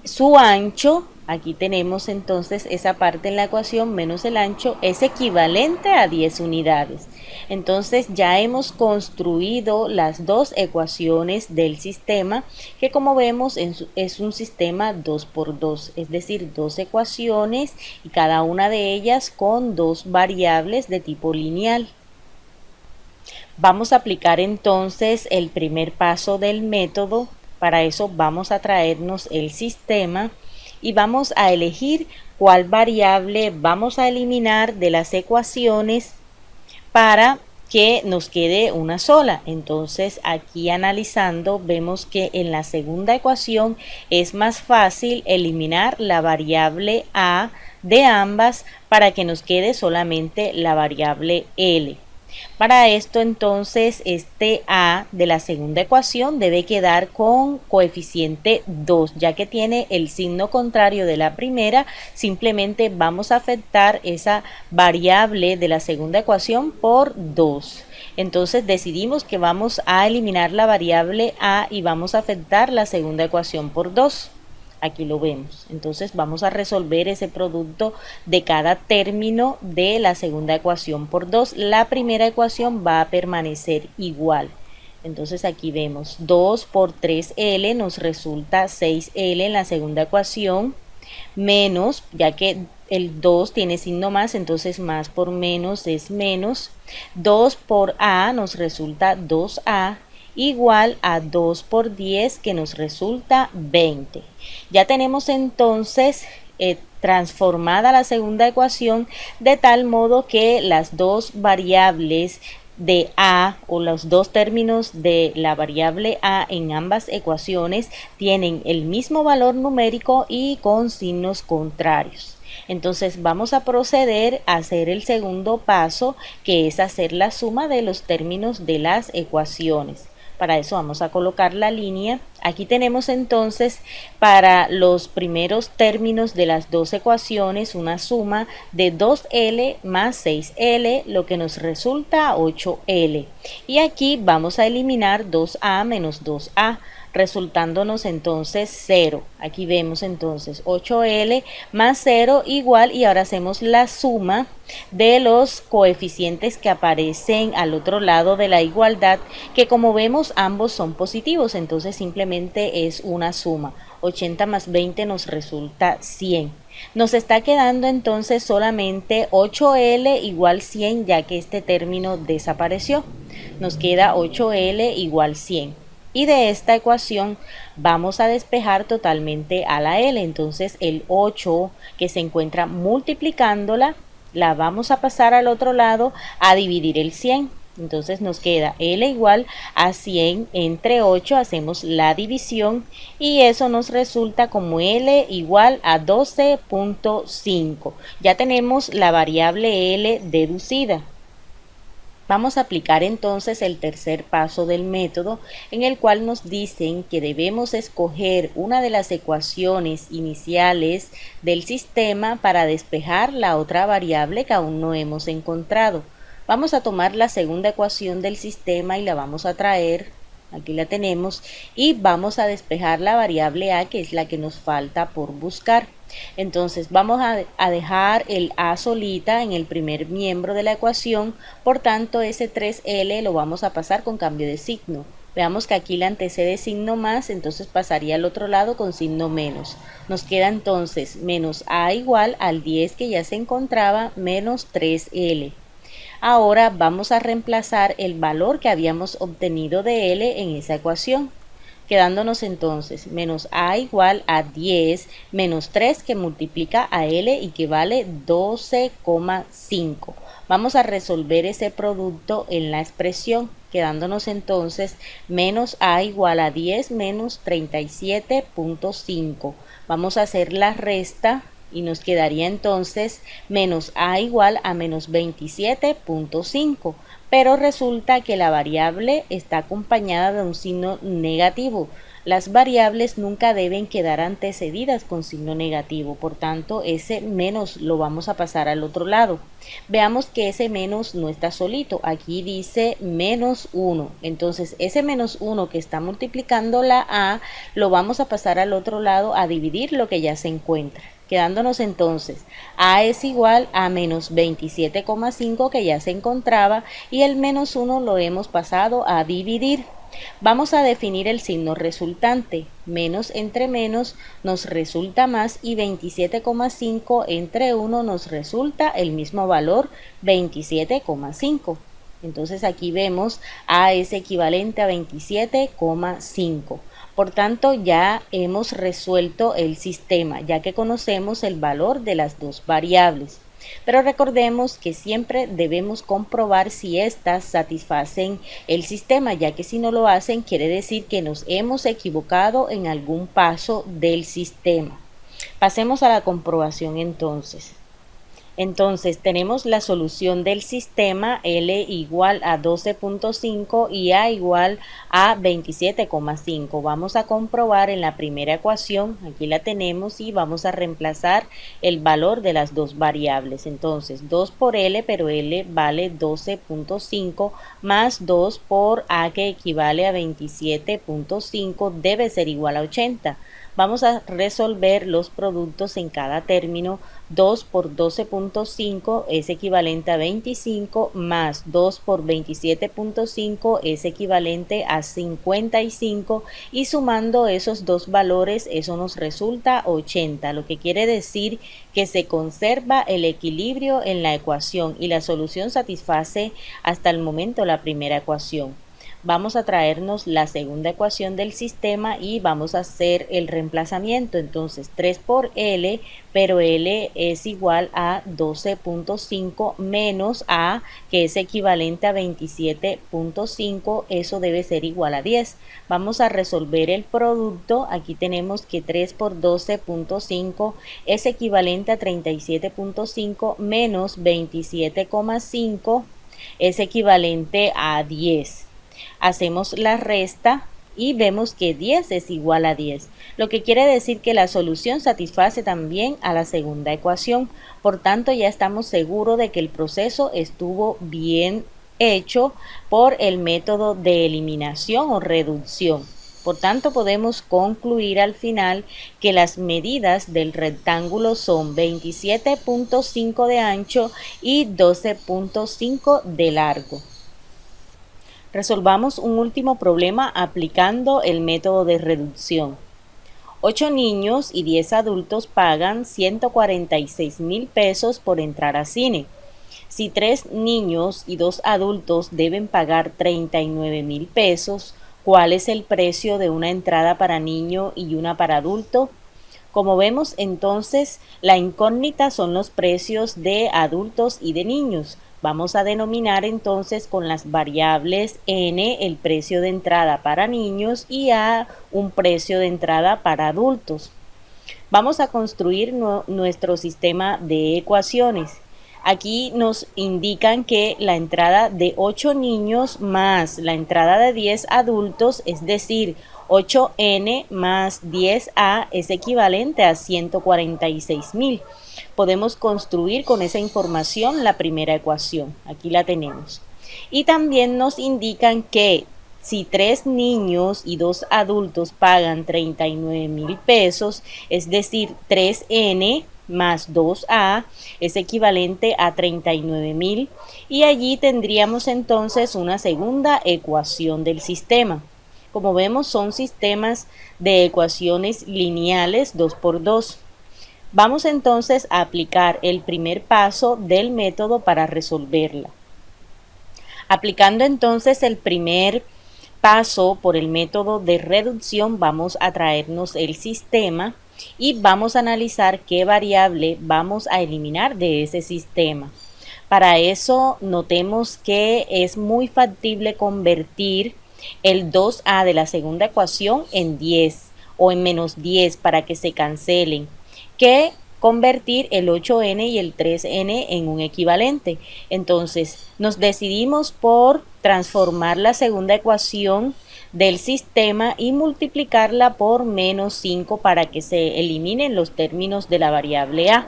su ancho, aquí tenemos entonces esa parte en la ecuación menos el ancho, es equivalente a 10 unidades. Entonces ya hemos construido las dos ecuaciones del sistema, que como vemos es un sistema 2×2, es decir, dos ecuaciones y cada una de ellas con dos variables de tipo lineal. Vamos a aplicar entonces el primer paso del método. Para eso vamos a traernos el sistema y vamos a elegir cuál variable vamos a eliminar de las ecuaciones para que nos quede una sola. Entonces aquí analizando vemos que en la segunda ecuación es más fácil eliminar la variable A de ambas para que nos quede solamente la variable L. Para esto entonces este A de la segunda ecuación debe quedar con coeficiente 2, ya que tiene el signo contrario de la primera. Simplemente vamos a afectar esa variable de la segunda ecuación por 2. Entonces decidimos que vamos a eliminar la variable A y vamos a afectar la segunda ecuación por 2. Aquí lo vemos. Entonces vamos a resolver ese producto de cada término de la segunda ecuación por 2. La primera ecuación va a permanecer igual. Entonces aquí vemos 2 por 3L nos resulta 6L en la segunda ecuación, menos, ya que el 2 tiene signo más, entonces más por menos es menos. 2 por A nos resulta 2A, igual a 2 por 10 que nos resulta 20. Ya tenemos entonces transformada la segunda ecuación de tal modo que las dos variables de A o los dos términos de la variable A en ambas ecuaciones tienen el mismo valor numérico y con signos contrarios. Entonces vamos a proceder a hacer el segundo paso, que es hacer la suma de los términos de las ecuaciones. Para eso vamos a colocar la línea. Aquí tenemos entonces para los primeros términos de las dos ecuaciones una suma de 2L más 6L, lo que nos resulta 8L. Y aquí vamos a eliminar 2A menos 2A, resultándonos entonces 0. Aquí vemos entonces 8L más 0 igual, y ahora hacemos la suma de los coeficientes que aparecen al otro lado de la igualdad, que como vemos ambos son positivos, entonces simplemente es una suma. 80 más 20 nos resulta 100. Nos está quedando entonces solamente 8L igual 100, ya que este término desapareció. Nos queda 8L igual 100. Y de esta ecuación vamos a despejar totalmente a la L. Entonces el 8 que se encuentra multiplicándola, la vamos a pasar al otro lado a dividir el 100. Entonces nos queda L igual a 100 entre 8, hacemos la división y eso nos resulta como L igual a 12.5. Ya tenemos la variable L deducida. Vamos a aplicar entonces el tercer paso del método, en el cual nos dicen que debemos escoger una de las ecuaciones iniciales del sistema para despejar la otra variable que aún no hemos encontrado. Vamos a tomar la segunda ecuación del sistema y la vamos a traer, aquí la tenemos, y vamos a despejar la variable A, que es la que nos falta por buscar. Entonces vamos a dejar el A solita en el primer miembro de la ecuación, por tanto ese 3L lo vamos a pasar con cambio de signo. Veamos que aquí le antecede signo más, entonces pasaría al otro lado con signo menos. Nos queda entonces menos A igual al 10 que ya se encontraba, menos 3L. Ahora vamos a reemplazar el valor que habíamos obtenido de L en esa ecuación, quedándonos entonces menos A igual a 10 menos 3 que multiplica a L y que vale 12,5. Vamos a resolver ese producto en la expresión, quedándonos entonces menos A igual a 10 menos 37.5. Vamos a hacer la resta y nos quedaría entonces menos A igual a menos 27.5. Pero resulta que la variable está acompañada de un signo negativo. Las variables nunca deben quedar antecedidas con signo negativo, por tanto ese menos lo vamos a pasar al otro lado. Veamos que ese menos no está solito, aquí dice menos 1, entonces ese menos 1 que está multiplicando la A lo vamos a pasar al otro lado a dividir lo que ya se encuentra, quedándonos entonces A es igual a menos 27,5 que ya se encontraba, y el menos 1 lo hemos pasado a dividir. Vamos a definir el signo resultante. Menos entre menos nos resulta más, y 27,5 entre 1 nos resulta el mismo valor, 27,5. Entonces aquí vemos A es equivalente a 27,5. Por tanto, ya hemos resuelto el sistema, ya que conocemos el valor de las dos variables. Pero recordemos que siempre debemos comprobar si éstas satisfacen el sistema, ya que si no lo hacen quiere decir que nos hemos equivocado en algún paso del sistema. Pasemos a la comprobación entonces. Entonces tenemos la solución del sistema L igual a 12.5 y A igual a 27,5. Vamos a comprobar en la primera ecuación, aquí la tenemos y vamos a reemplazar el valor de las dos variables. Entonces 2 por L, pero L vale 12.5 más 2 por A que equivale a 27.5 debe ser igual a 80. Vamos a resolver los productos en cada término. 2 por 12.5 es equivalente a 25 más 2 por 27.5 es equivalente a 55 y sumando esos dos valores eso nos resulta 80, lo que quiere decir que se conserva el equilibrio en la ecuación y la solución satisface hasta el momento la primera ecuación. Vamos a traernos la segunda ecuación del sistema y vamos a hacer el reemplazamiento. Entonces 3 por L, pero L es igual a 12.5 menos A, que es equivalente a 27.5, eso debe ser igual a 10. Vamos a resolver el producto. Aquí tenemos que 3 por 12.5 es equivalente a 37.5 menos 27,5 es equivalente a 10. Hacemos la resta y vemos que 10 es igual a 10, lo que quiere decir que la solución satisface también a la segunda ecuación. Por tanto, ya estamos seguros de que el proceso estuvo bien hecho por el método de eliminación o reducción. Por tanto, podemos concluir al final que las medidas del rectángulo son 27.5 de ancho y 12.5 de largo. Resolvamos un último problema aplicando el método de reducción. 8 niños y 10 adultos pagan 146,000 pesos por entrar a cine. Si 3 niños y 2 adultos deben pagar 39,000 pesos, ¿cuál es el precio de una entrada para niño y una para adulto? Como vemos, entonces, la incógnita son los precios de adultos y de niños. Vamos a denominar entonces con las variables n el precio de entrada para niños y a un precio de entrada para adultos. Vamos a construir nuestro sistema de ecuaciones. Aquí nos indican que la entrada de 8 niños más la entrada de 10 adultos, es decir, 8n más 10a es equivalente a 146,000. Podemos construir con esa información la primera ecuación. Aquí la tenemos. Y también nos indican que si 3 niños y 2 adultos pagan 39,000 pesos, es decir, 3n más 2a es equivalente a 39,000 y allí tendríamos entonces una segunda ecuación del sistema. Como vemos, son sistemas de ecuaciones lineales 2 por 2. Vamos entonces a aplicar el primer paso del método para resolverla. Aplicando entonces el primer paso por el método de reducción, vamos a traernos el sistema y vamos a analizar qué variable vamos a eliminar de ese sistema. Para eso notemos que es muy factible convertir el 2a de la segunda ecuación en 10 o en menos 10 para que se cancelen, que convertir el 8n y el 3n en un equivalente. Entonces nos decidimos por transformar la segunda ecuación del sistema y multiplicarla por menos 5 para que se eliminen los términos de la variable a.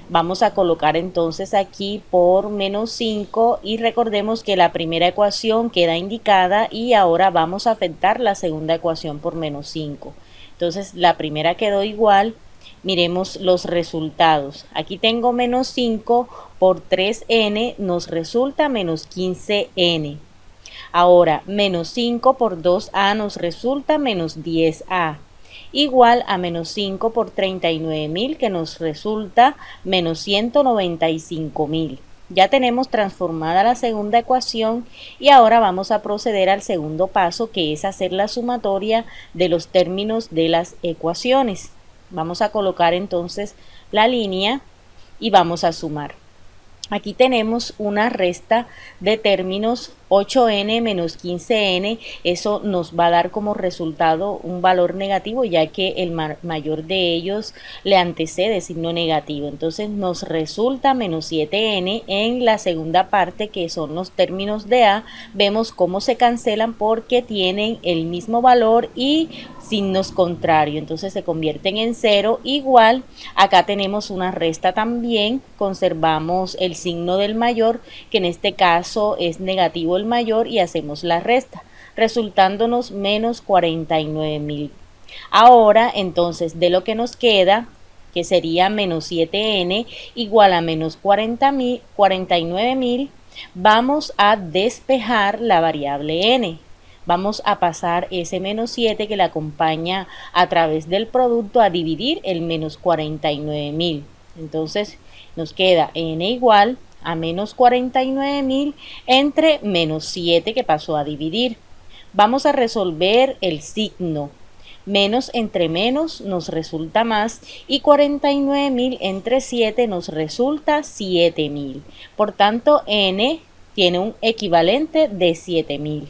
Vamos a colocar entonces aquí por menos 5 y recordemos que la primera ecuación queda indicada y ahora vamos a afectar la segunda ecuación por menos 5. Entonces la primera quedó igual. Miremos los resultados. Aquí tengo menos 5 por 3n nos resulta menos 15n. Ahora menos 5 por 2a nos resulta menos 10a. Igual a menos 5 por 39,000 que nos resulta menos 195,000. Ya tenemos transformada la segunda ecuación y ahora vamos a proceder al segundo paso, que es hacer la sumatoria de los términos de las ecuaciones. Vamos a colocar entonces la línea y vamos a sumar. Aquí tenemos una resta de términos 8n menos 15n, eso nos va a dar como resultado un valor negativo, ya que el mayor de ellos le antecede signo negativo. Entonces nos resulta menos 7n. En la segunda parte, que son los términos de a, vemos cómo se cancelan porque tienen el mismo valor y signos contrarios, entonces se convierten en cero. Igual acá tenemos una resta también, conservamos el signo del mayor, que en este caso es negativo el mayor, y hacemos la resta, resultándonos menos 49.000. Ahora entonces de lo que nos queda, que sería menos 7n igual a menos 49.000, vamos a despejar la variable n. Vamos a pasar ese menos 7 que la acompaña a través del producto a dividir el menos 49.000. Entonces nos queda n igual a menos 49.000 entre menos 7 que pasó a dividir. Vamos a resolver el signo. Menos entre menos nos resulta más, y 49.000 entre 7 nos resulta 7.000. Por tanto, n tiene un equivalente de 7.000.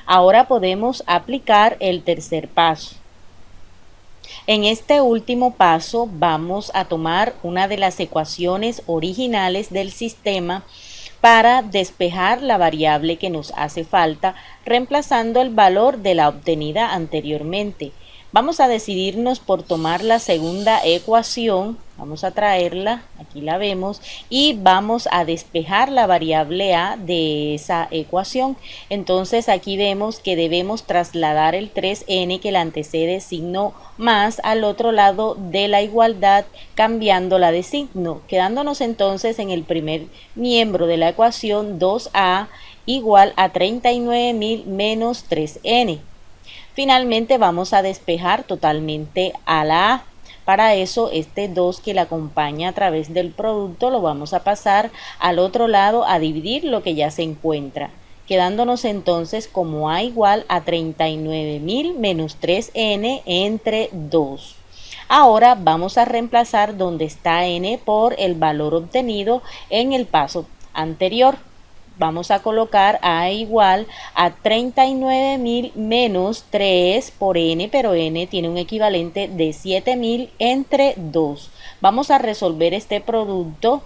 Ahora podemos aplicar el tercer paso. En este último paso vamos a tomar una de las ecuaciones originales del sistema para despejar la variable que nos hace falta, reemplazando el valor de la obtenida anteriormente. Vamos a decidirnos por tomar la segunda ecuación. Vamos a traerla, aquí la vemos, y vamos a despejar la variable a de esa ecuación. Entonces aquí vemos que debemos trasladar el 3n que la antecede signo más al otro lado de la igualdad, cambiándola de signo, quedándonos entonces en el primer miembro de la ecuación 2a igual a 39.000 menos 3n. Finalmente vamos a despejar totalmente a la a. Para eso este 2 que la acompaña a través del producto lo vamos a pasar al otro lado a dividir lo que ya se encuentra, quedándonos entonces como a igual a 39.000 menos 3n entre 2. Ahora vamos a reemplazar donde está n por el valor obtenido en el paso anterior. Vamos a colocar a igual a 39.000 menos 3 por n, pero n tiene un equivalente de 7.000 entre 2. Vamos a resolver este producto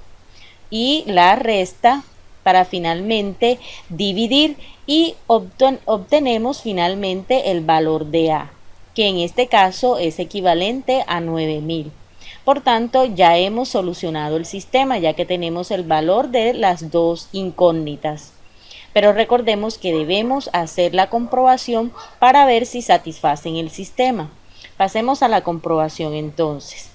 y la resta para finalmente dividir, y obtenemos finalmente el valor de a, que en este caso es equivalente a 9.000. Por tanto, ya hemos solucionado el sistema, ya que tenemos el valor de las dos incógnitas. Pero recordemos que debemos hacer la comprobación para ver si satisfacen el sistema. Pasemos a la comprobación entonces.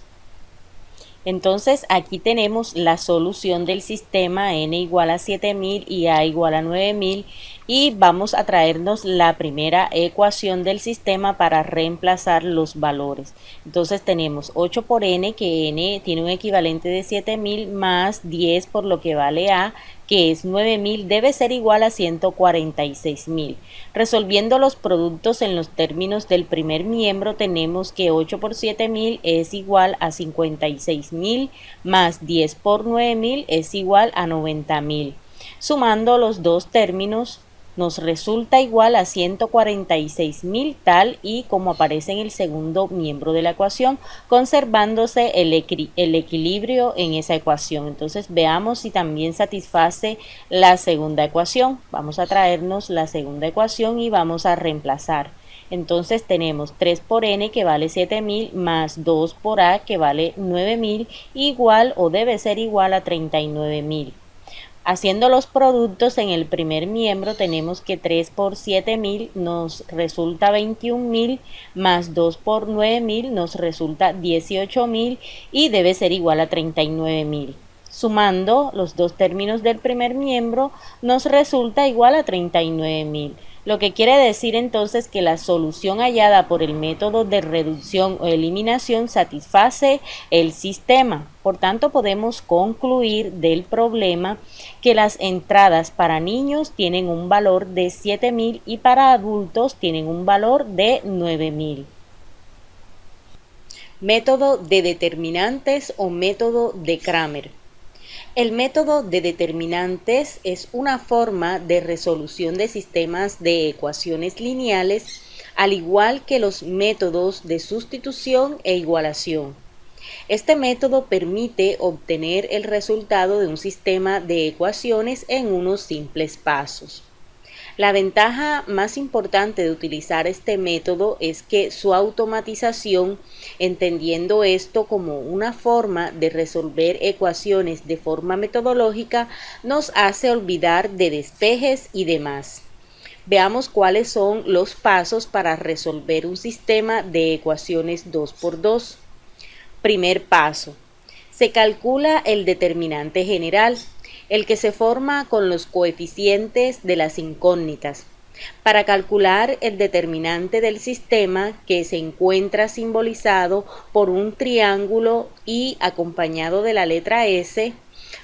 Entonces aquí tenemos la solución del sistema, n igual a 7.000 y a igual a 9.000, y vamos a traernos la primera ecuación del sistema para reemplazar los valores. Entonces tenemos 8 por n, que n tiene un equivalente de 7.000, más 10 por lo que vale a, que es 9.000, debe ser igual a 146.000. Resolviendo los productos en los términos del primer miembro, tenemos que 8 por 7.000 es igual a 56.000, más 10 por 9.000 es igual a 90.000. Sumando los dos términos, nos resulta igual a 146.000, tal y como aparece en el segundo miembro de la ecuación, conservándose el equilibrio en esa ecuación. Entonces veamos si también satisface la segunda ecuación. Vamos a traernos la segunda ecuación y vamos a reemplazar. Entonces tenemos 3 por n, que vale 7.000, más 2 por a, que vale 9.000, igual o debe ser igual a 39.000. Haciendo los productos en el primer miembro, tenemos que 3 por 7.000 nos resulta 21.000, más 2 por 9.000 nos resulta 18.000, y debe ser igual a 39.000. Sumando los dos términos del primer miembro, nos resulta igual a 39.000. Lo que quiere decir entonces que la solución hallada por el método de reducción o eliminación satisface el sistema. Por tanto, podemos concluir del problema que las entradas para niños tienen un valor de 7.000 y para adultos tienen un valor de 9.000. Método de determinantes o método de Cramer. El método de determinantes es una forma de resolución de sistemas de ecuaciones lineales, al igual que los métodos de sustitución e igualación. Este método permite obtener el resultado de un sistema de ecuaciones en unos simples pasos. La ventaja más importante de utilizar este método es que su automatización, entendiendo esto como una forma de resolver ecuaciones de forma metodológica, nos hace olvidar de despejes y demás. Veamos cuáles son los pasos para resolver un sistema de ecuaciones 2 por 2. Primer paso. Se calcula el determinante general, el que se forma con los coeficientes de las incógnitas. Para calcular el determinante del sistema, que se encuentra simbolizado por un triángulo y acompañado de la letra S,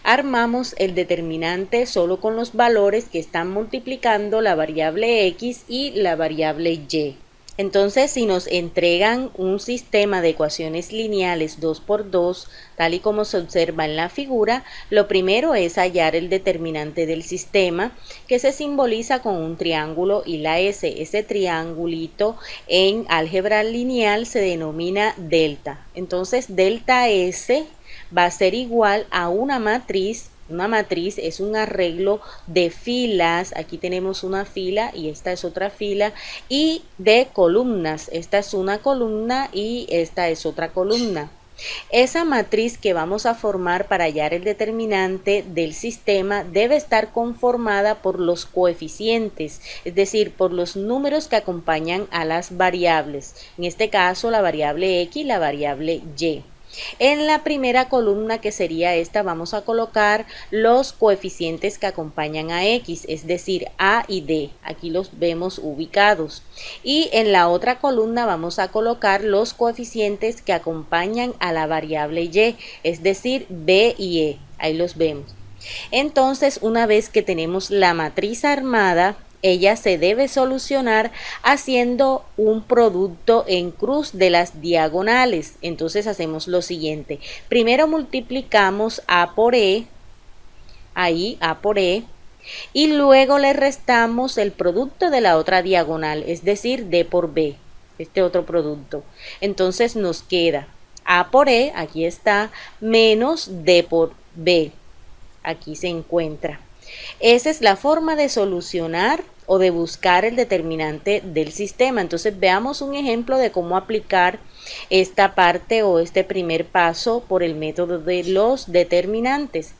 armamos el determinante solo con los valores que están multiplicando la variable X y la variable Y. Entonces, si nos entregan un sistema de ecuaciones lineales 2 por 2, tal y como se observa en la figura, lo primero es hallar el determinante del sistema, que se simboliza con un triángulo y la S. Ese triangulito en álgebra lineal se denomina delta. Entonces, delta S va a ser igual a una matriz. Una matriz es un arreglo de filas, aquí tenemos una fila y esta es otra fila, y de columnas, esta es una columna y esta es otra columna. Esa matriz que vamos a formar para hallar el determinante del sistema debe estar conformada por los coeficientes, es decir, por los números que acompañan a las variables, en este caso la variable X y la variable Y. En la primera columna, que sería esta, vamos a colocar los coeficientes que acompañan a X, es decir, A y D. Aquí los vemos ubicados. Y en la otra columna vamos a colocar los coeficientes que acompañan a la variable Y, es decir, B y E. Ahí los vemos. Entonces, una vez que tenemos la matriz armada, ella se debe solucionar haciendo un producto en cruz de las diagonales. Entonces hacemos lo siguiente. Primero multiplicamos A por E, ahí A por E, y luego le restamos el producto de la otra diagonal, es decir, D por B, este otro producto. Entonces nos queda A por E, aquí está, menos D por B, aquí se encuentra. Esa es la forma de solucionar o de buscar el determinante del sistema. Entonces veamos un ejemplo de cómo aplicar esta parte o este primer paso por el método de los determinantes.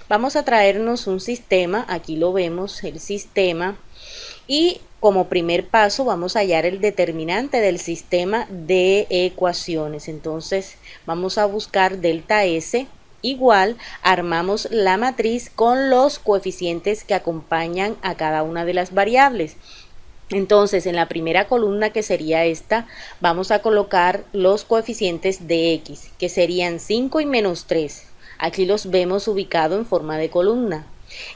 Vamos a traernos un sistema, aquí lo vemos, el sistema, y como primer paso vamos a hallar el determinante del sistema de ecuaciones. Entonces vamos a buscar delta S. Igual, armamos la matriz con los coeficientes que acompañan a cada una de las variables. Entonces, en la primera columna, que sería esta, vamos a colocar los coeficientes de X, que serían 5 y menos 3. Aquí los vemos ubicados en forma de columna.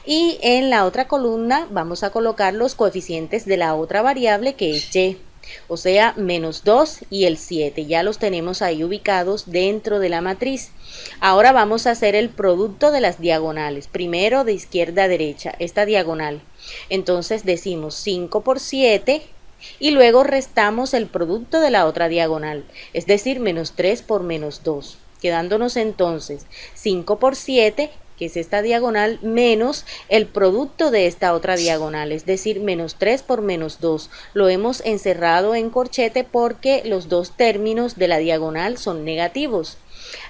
Y en la otra columna vamos a colocar los coeficientes de la otra variable, que es Y. O sea, menos 2 y el 7, ya los tenemos ahí ubicados dentro de la matriz. Ahora vamos a hacer el producto de las diagonales, primero de izquierda a derecha, esta diagonal. Entonces decimos 5 por 7 y luego restamos el producto de la otra diagonal, es decir, menos 3 por menos 2, quedándonos entonces 5 por 7, que es esta diagonal, menos el producto de esta otra diagonal, es decir, menos 3 por menos 2. Lo hemos encerrado en corchete porque los dos términos de la diagonal son negativos.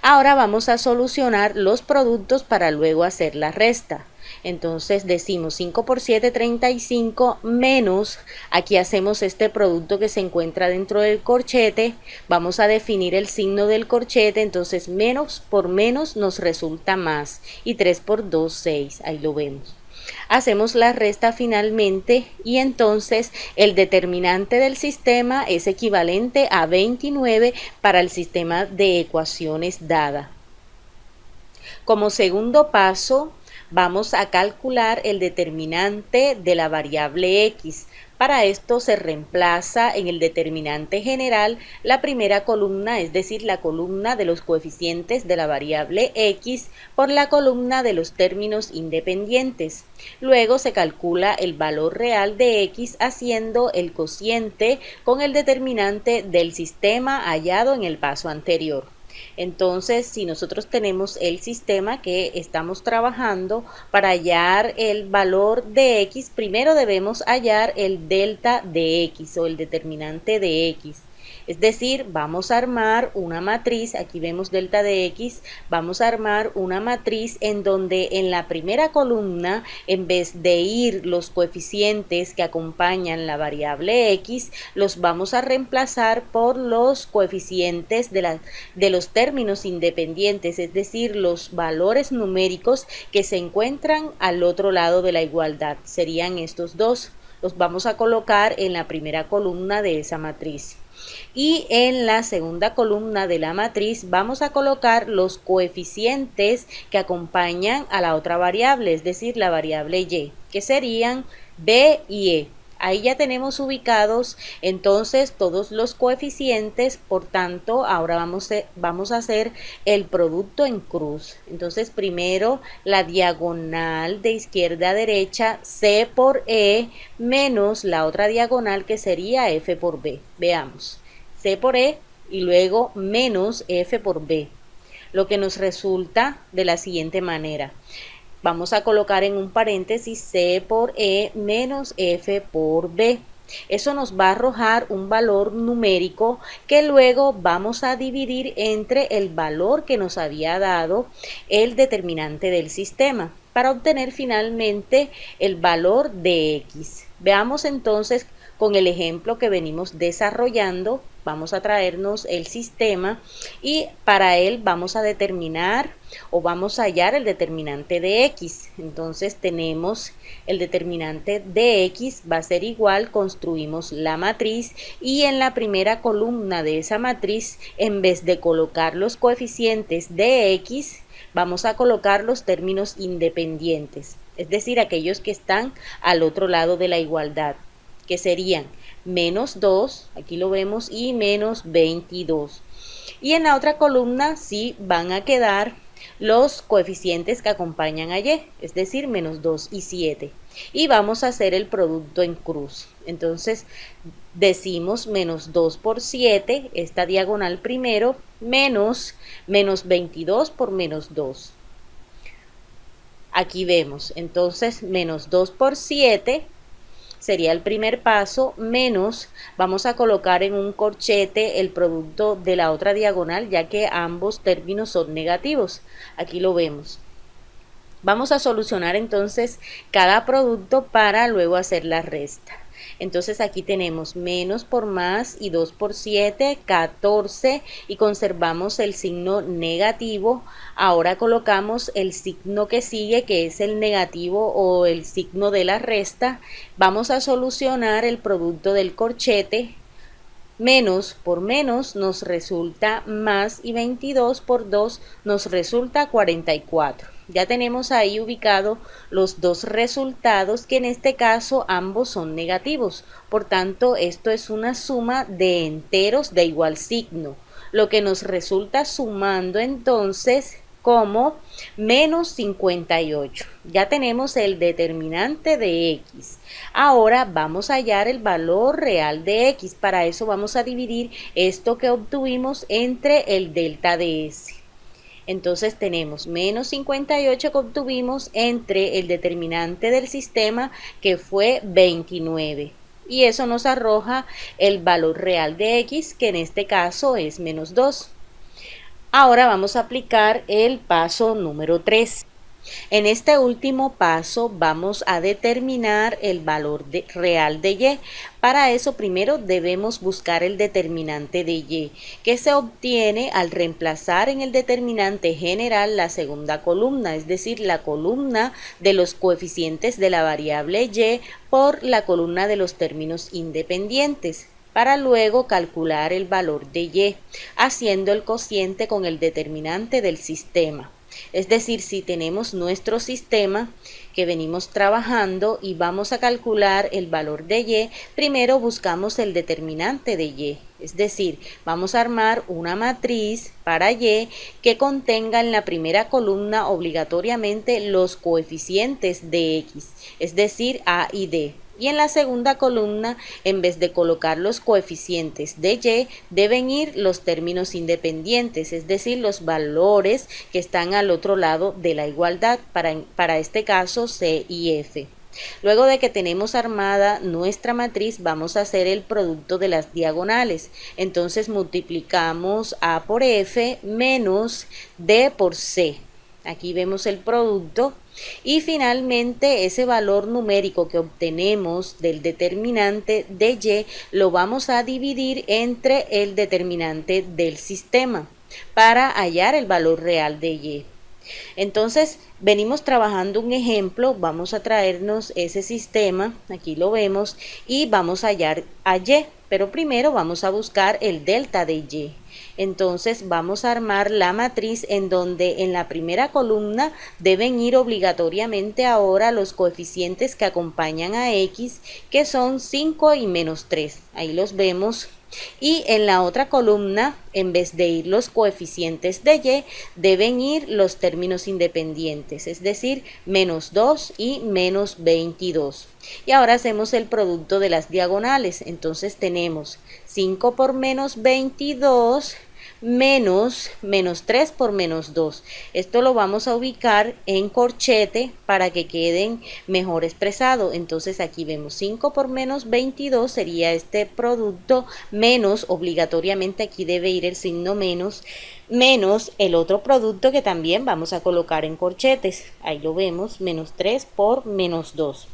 Ahora vamos a solucionar los productos para luego hacer la resta. Entonces decimos 5 por 7, 35, menos, aquí hacemos este producto que se encuentra dentro del corchete, vamos a definir el signo del corchete, entonces menos por menos nos resulta más, y 3 por 2, 6, ahí lo vemos. Hacemos la resta finalmente y entonces el determinante del sistema es equivalente a 29 para el sistema de ecuaciones dada. Como segundo paso, vamos a calcular el determinante de la variable x. Para esto se reemplaza en el determinante general la primera columna, es decir, la columna de los coeficientes de la variable x por la columna de los términos independientes. Luego se calcula el valor real de x haciendo el cociente con el determinante del sistema hallado en el paso anterior. Entonces, si nosotros tenemos el sistema que estamos trabajando para hallar el valor de x, primero debemos hallar el delta de x o el determinante de x. Es decir, vamos a armar una matriz, aquí vemos delta de x, vamos a armar una matriz en donde en la primera columna, en vez de ir los coeficientes que acompañan la variable x, los vamos a reemplazar por los coeficientes de los términos independientes, es decir, los valores numéricos que se encuentran al otro lado de la igualdad. Serían estos dos, los vamos a colocar en la primera columna de esa matriz. Y en la segunda columna de la matriz vamos a colocar los coeficientes que acompañan a la otra variable, es decir, la variable y, que serían b y e. Ahí ya tenemos ubicados entonces todos los coeficientes, por tanto ahora vamos a hacer el producto en cruz. Entonces primero la diagonal de izquierda a derecha, c por e, menos la otra diagonal que sería f por b. Veamos, c por e y luego menos f por b, lo que nos resulta de la siguiente manera. Vamos a colocar en un paréntesis c por e menos f por b. Eso nos va a arrojar un valor numérico que luego vamos a dividir entre el valor que nos había dado el determinante del sistema para obtener finalmente el valor de x. Veamos entonces con el ejemplo que venimos desarrollando. Vamos a traernos el sistema y para él vamos a determinar o vamos a hallar el determinante de x. Entonces tenemos el determinante de x va a ser igual, construimos la matriz y en la primera columna de esa matriz, en vez de colocar los coeficientes de x, vamos a colocar los términos independientes, es decir, aquellos que están al otro lado de la igualdad, que serían menos 2, aquí lo vemos, y menos 22. Y en la otra columna sí van a quedar los coeficientes que acompañan a y, es decir, menos 2 y 7. Y vamos a hacer el producto en cruz. Entonces decimos menos 2 por 7, esta diagonal primero, menos 22 por menos 2. Aquí vemos, entonces menos 2 por 7 sería el primer paso, menos, vamos a colocar en un corchete el producto de la otra diagonal, ya que ambos términos son negativos. Aquí lo vemos. Vamos a solucionar entonces cada producto para luego hacer la resta. Entonces aquí tenemos menos por más y 2 por 7, 14 y conservamos el signo negativo. Ahora colocamos el signo que sigue, que es el negativo o el signo de la resta. Vamos a solucionar el producto del corchete. Menos por menos nos resulta más y 22 por 2 nos resulta 44. Ya tenemos ahí ubicado los dos resultados que en este caso ambos son negativos. Por tanto, esto es una suma de enteros de igual signo, lo que nos resulta sumando entonces como menos 58. Ya tenemos el determinante de x. Ahora vamos a hallar el valor real de x. Para eso vamos a dividir esto que obtuvimos entre el delta de s. Entonces tenemos menos 58 que obtuvimos entre el determinante del sistema, que fue 29. Y eso nos arroja el valor real de x, que en este caso es menos 2. Ahora vamos a aplicar el paso número 3. En este último paso vamos a determinar el valor real de y. Para eso primero debemos buscar el determinante de y, que se obtiene al reemplazar en el determinante general la segunda columna, es decir, la columna de los coeficientes de la variable y por la columna de los términos independientes, para luego calcular el valor de y, haciendo el cociente con el determinante del sistema. Es decir, si tenemos nuestro sistema que venimos trabajando y vamos a calcular el valor de y, primero buscamos el determinante de y. Es decir, vamos a armar una matriz para y que contenga en la primera columna obligatoriamente los coeficientes de x, es decir, a y d. Y en la segunda columna, en vez de colocar los coeficientes de y, deben ir los términos independientes, es decir, los valores que están al otro lado de la igualdad, para este caso C y F. Luego de que tenemos armada nuestra matriz, vamos a hacer el producto de las diagonales. Entonces multiplicamos A por F menos D por C. Aquí vemos el producto y finalmente ese valor numérico que obtenemos del determinante de y lo vamos a dividir entre el determinante del sistema para hallar el valor real de y. Entonces venimos trabajando un ejemplo, vamos a traernos ese sistema, aquí lo vemos, y vamos a hallar a y, pero primero vamos a buscar el delta de y. Entonces vamos a armar la matriz en donde en la primera columna deben ir obligatoriamente ahora los coeficientes que acompañan a x, que son 5 y menos 3. Ahí los vemos. Y en la otra columna, en vez de ir los coeficientes de y, deben ir los términos independientes, es decir, menos 2 y menos 22. Y ahora hacemos el producto de las diagonales. Entonces tenemos 5 por menos 22 menos 3 por menos 2. Esto lo vamos a ubicar en corchete para que queden mejor expresado. Entonces aquí vemos 5 por menos 22 sería este producto, menos, obligatoriamente aquí debe ir el signo menos el otro producto que también vamos a colocar en corchetes. Ahí lo vemos, menos 3 por menos 2.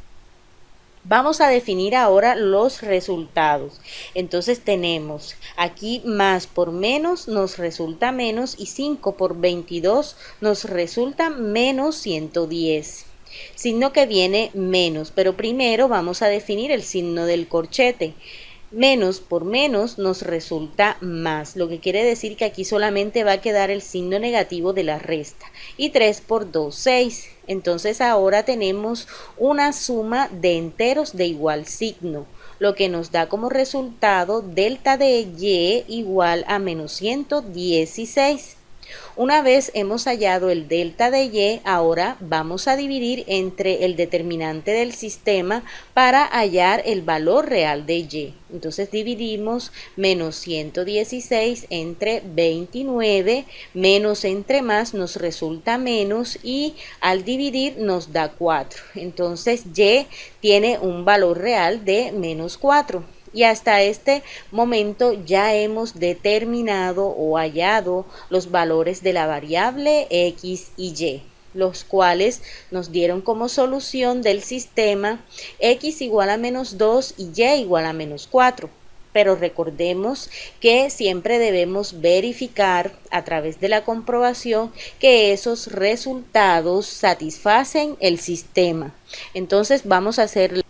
Vamos a definir ahora los resultados. Entonces tenemos aquí más por menos nos resulta menos y 5 por 22 nos resulta menos 110. Signo que viene menos, pero primero vamos a definir el signo del corchete. Menos por menos nos resulta más, lo que quiere decir que aquí solamente va a quedar el signo negativo de la resta. Y 3 por 2, 6. Entonces ahora tenemos una suma de enteros de igual signo, lo que nos da como resultado delta de y igual a menos 116. Una vez hemos hallado el delta de y, ahora vamos a dividir entre el determinante del sistema para hallar el valor real de y. Entonces dividimos menos 116 entre 29, menos entre más nos resulta menos y al dividir nos da 4. Entonces y tiene un valor real de menos 4. Y hasta este momento ya hemos determinado o hallado los valores de la variable x y y, los cuales nos dieron como solución del sistema x igual a menos 2 y y igual a menos 4. Pero recordemos que siempre debemos verificar a través de la comprobación que esos resultados satisfacen el sistema. Entonces vamos a hacer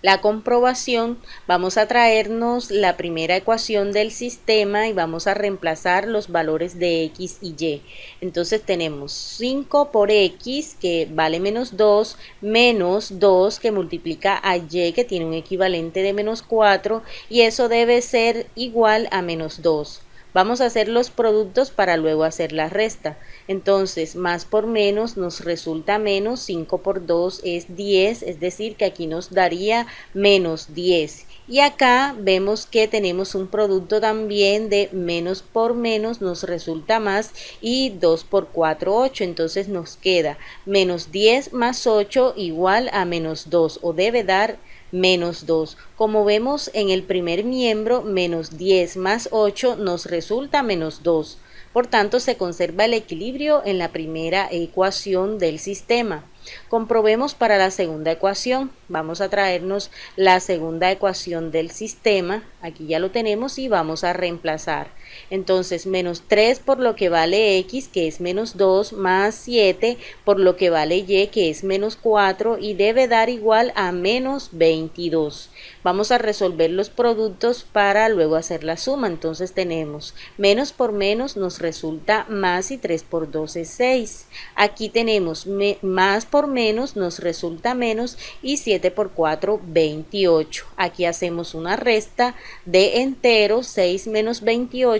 la comprobación. Vamos a traernos la primera ecuación del sistema y vamos a reemplazar los valores de x y y. Entonces tenemos 5 por x que vale menos 2, menos 2 que multiplica a y que tiene un equivalente de menos 4 y eso debe ser igual a menos 2. Vamos a hacer los productos para luego hacer la resta. Entonces, más por menos nos resulta menos, 5 por 2 es 10, es decir, que aquí nos daría menos 10. Y acá vemos que tenemos un producto también de menos por menos nos resulta más y 2 por 4, 8. Entonces nos queda menos 10 más 8 igual a menos 2 o debe dar menos 2. Como vemos en el primer miembro, menos 10 más 8 nos resulta menos 2. Por tanto, se conserva el equilibrio en la primera ecuación del sistema. Comprobemos para la segunda ecuación. Vamos a traernos la segunda ecuación del sistema. Aquí ya lo tenemos y vamos a reemplazar. Entonces, menos 3 por lo que vale x, que es menos 2, más 7 por lo que vale y, que es menos 4, y debe dar igual a menos 22. Vamos a resolver los productos para luego hacer la suma. Entonces tenemos menos por menos nos resulta más, y 3 por 2 es 6. Aquí tenemos más por menos nos resulta menos, y 7 por 4, 28. Aquí hacemos una resta de enteros. 6 menos 28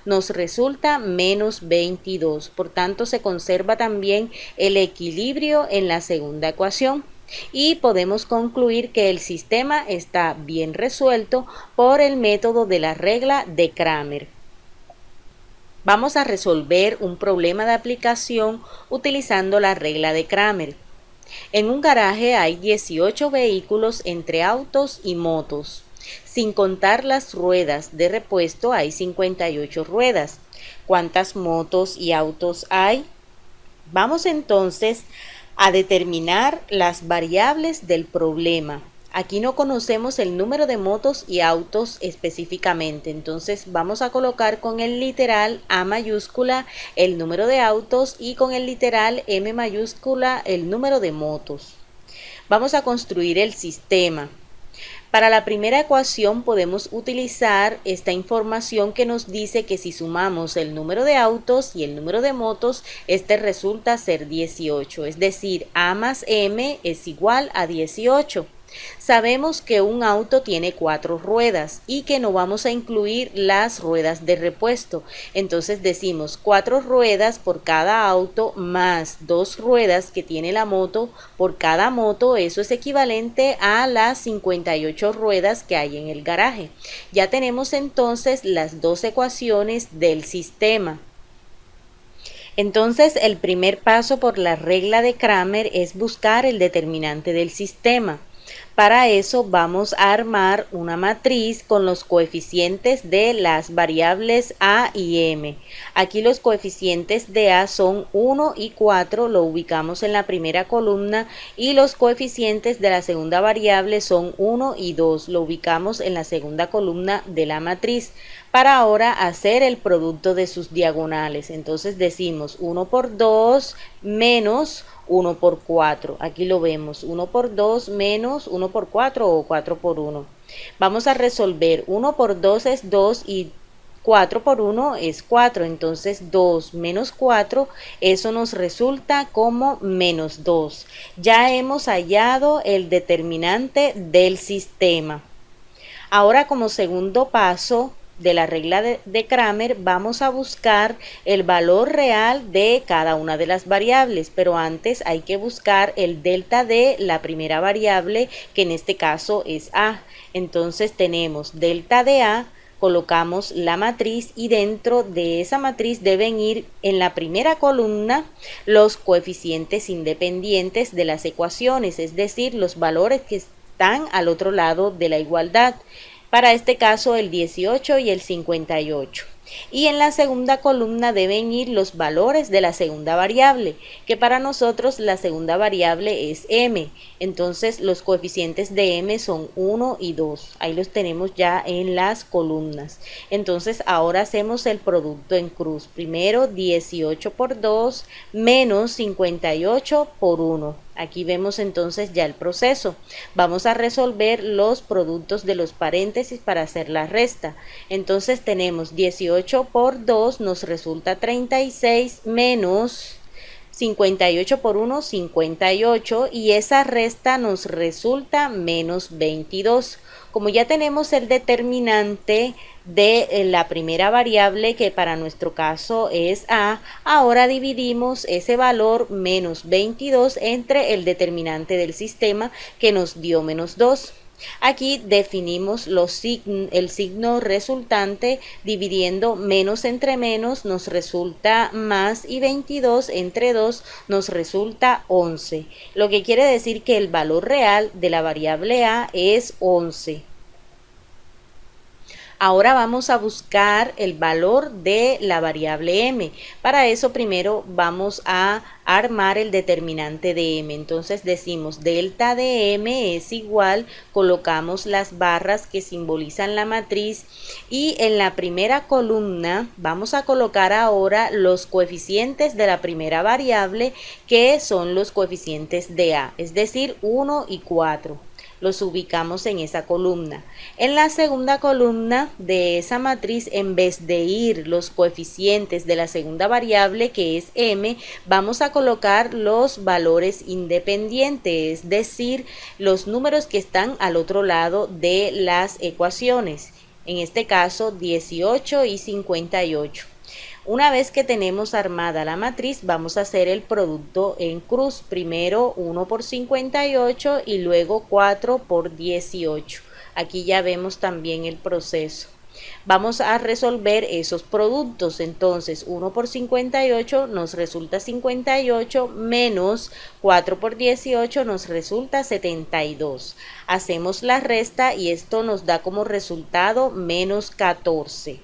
nos resulta menos 22. Por tanto, se conserva también el equilibrio en la segunda ecuación. Y podemos concluir que el sistema está bien resuelto por el método de la regla de Cramer. Vamos a resolver un problema de aplicación utilizando la regla de Cramer. En un garaje hay 18 vehículos entre autos y motos. Sin contar las ruedas de repuesto, hay 58 ruedas. ¿Cuántas motos y autos hay? Vamos entonces a determinar las variables del problema. Aquí no conocemos el número de motos y autos específicamente, entonces vamos a colocar con el literal A mayúscula el número de autos y con el literal M mayúscula el número de motos. Vamos a construir el sistema. Para la primera ecuación podemos utilizar esta información que nos dice que si sumamos el número de autos y el número de motos, este resulta ser 18, es decir, A más M es igual a 18. Sabemos que un auto tiene 4 ruedas y que no vamos a incluir las ruedas de repuesto. Entonces decimos 4 ruedas por cada auto más 2 ruedas que tiene la moto por cada moto. Eso es equivalente a las 58 ruedas que hay en el garaje. Ya tenemos entonces las dos ecuaciones del sistema. Entonces, el primer paso por la regla de Cramer es buscar el determinante del sistema. Para eso vamos a armar una matriz con los coeficientes de las variables A y M. Aquí los coeficientes de A son 1 y 4, lo ubicamos en la primera columna, y los coeficientes de la segunda variable son 1 y 2, lo ubicamos en la segunda columna de la matriz. Para ahora hacer el producto de sus diagonales, entonces decimos 1 por 2 menos 1 por 4, aquí lo vemos, 1 por 2 menos 1 por 4 o 4 por 1. Vamos a resolver, 1 por 2 es 2 y 4 por 1 es 4, entonces 2 menos 4, eso nos resulta como menos 2. Ya hemos hallado el determinante del sistema. Ahora, como segundo paso de la regla de Cramer, vamos a buscar el valor real de cada una de las variables, pero antes hay que buscar el delta de la primera variable, que en este caso es A. Entonces tenemos delta de A, colocamos la matriz y dentro de esa matriz deben ir en la primera columna los coeficientes independientes de las ecuaciones, es decir, los valores que están al otro lado de la igualdad. Para este caso el 18 y el 58. Y en la segunda columna deben ir los valores de la segunda variable, que para nosotros la segunda variable es M. Entonces los coeficientes de M son 1 y 2. Ahí los tenemos ya en las columnas. Entonces ahora hacemos el producto en cruz. Primero 18 por 2 menos 58 por 1. Aquí vemos entonces ya el proceso. Vamos a resolver los productos de los paréntesis para hacer la resta. Entonces tenemos 18 por 2 nos resulta 36 menos 58 por 1, 58, y esa resta nos resulta menos 22. Como ya tenemos el determinante de la primera variable, que para nuestro caso es A, ahora dividimos ese valor menos 22 entre el determinante del sistema, que nos dio menos 2. Aquí definimos el signo resultante, dividiendo menos entre menos nos resulta más, y 22 entre 2 nos resulta 11, lo que quiere decir que el valor real de la variable A es 11. Ahora vamos a buscar el valor de la variable m. Para eso primero vamos a armar el determinante de m. Entonces decimos delta de m es igual, colocamos las barras que simbolizan la matriz y en la primera columna vamos a colocar ahora los coeficientes de la primera variable, que son los coeficientes de a, es decir 1 y 4. Los ubicamos en esa columna. En la segunda columna de esa matriz, en vez de ir los coeficientes de la segunda variable, que es m, vamos a colocar los valores independientes, es decir, los números que están al otro lado de las ecuaciones. En este caso, 18 y 58. Una vez que tenemos armada la matriz, vamos a hacer el producto en cruz. Primero 1 por 58 y luego 4 por 18. Aquí ya vemos también el proceso. Vamos a resolver esos productos. Entonces 1 por 58 nos resulta 58 menos 4 por 18 nos resulta 72. Hacemos la resta y esto nos da como resultado menos 14.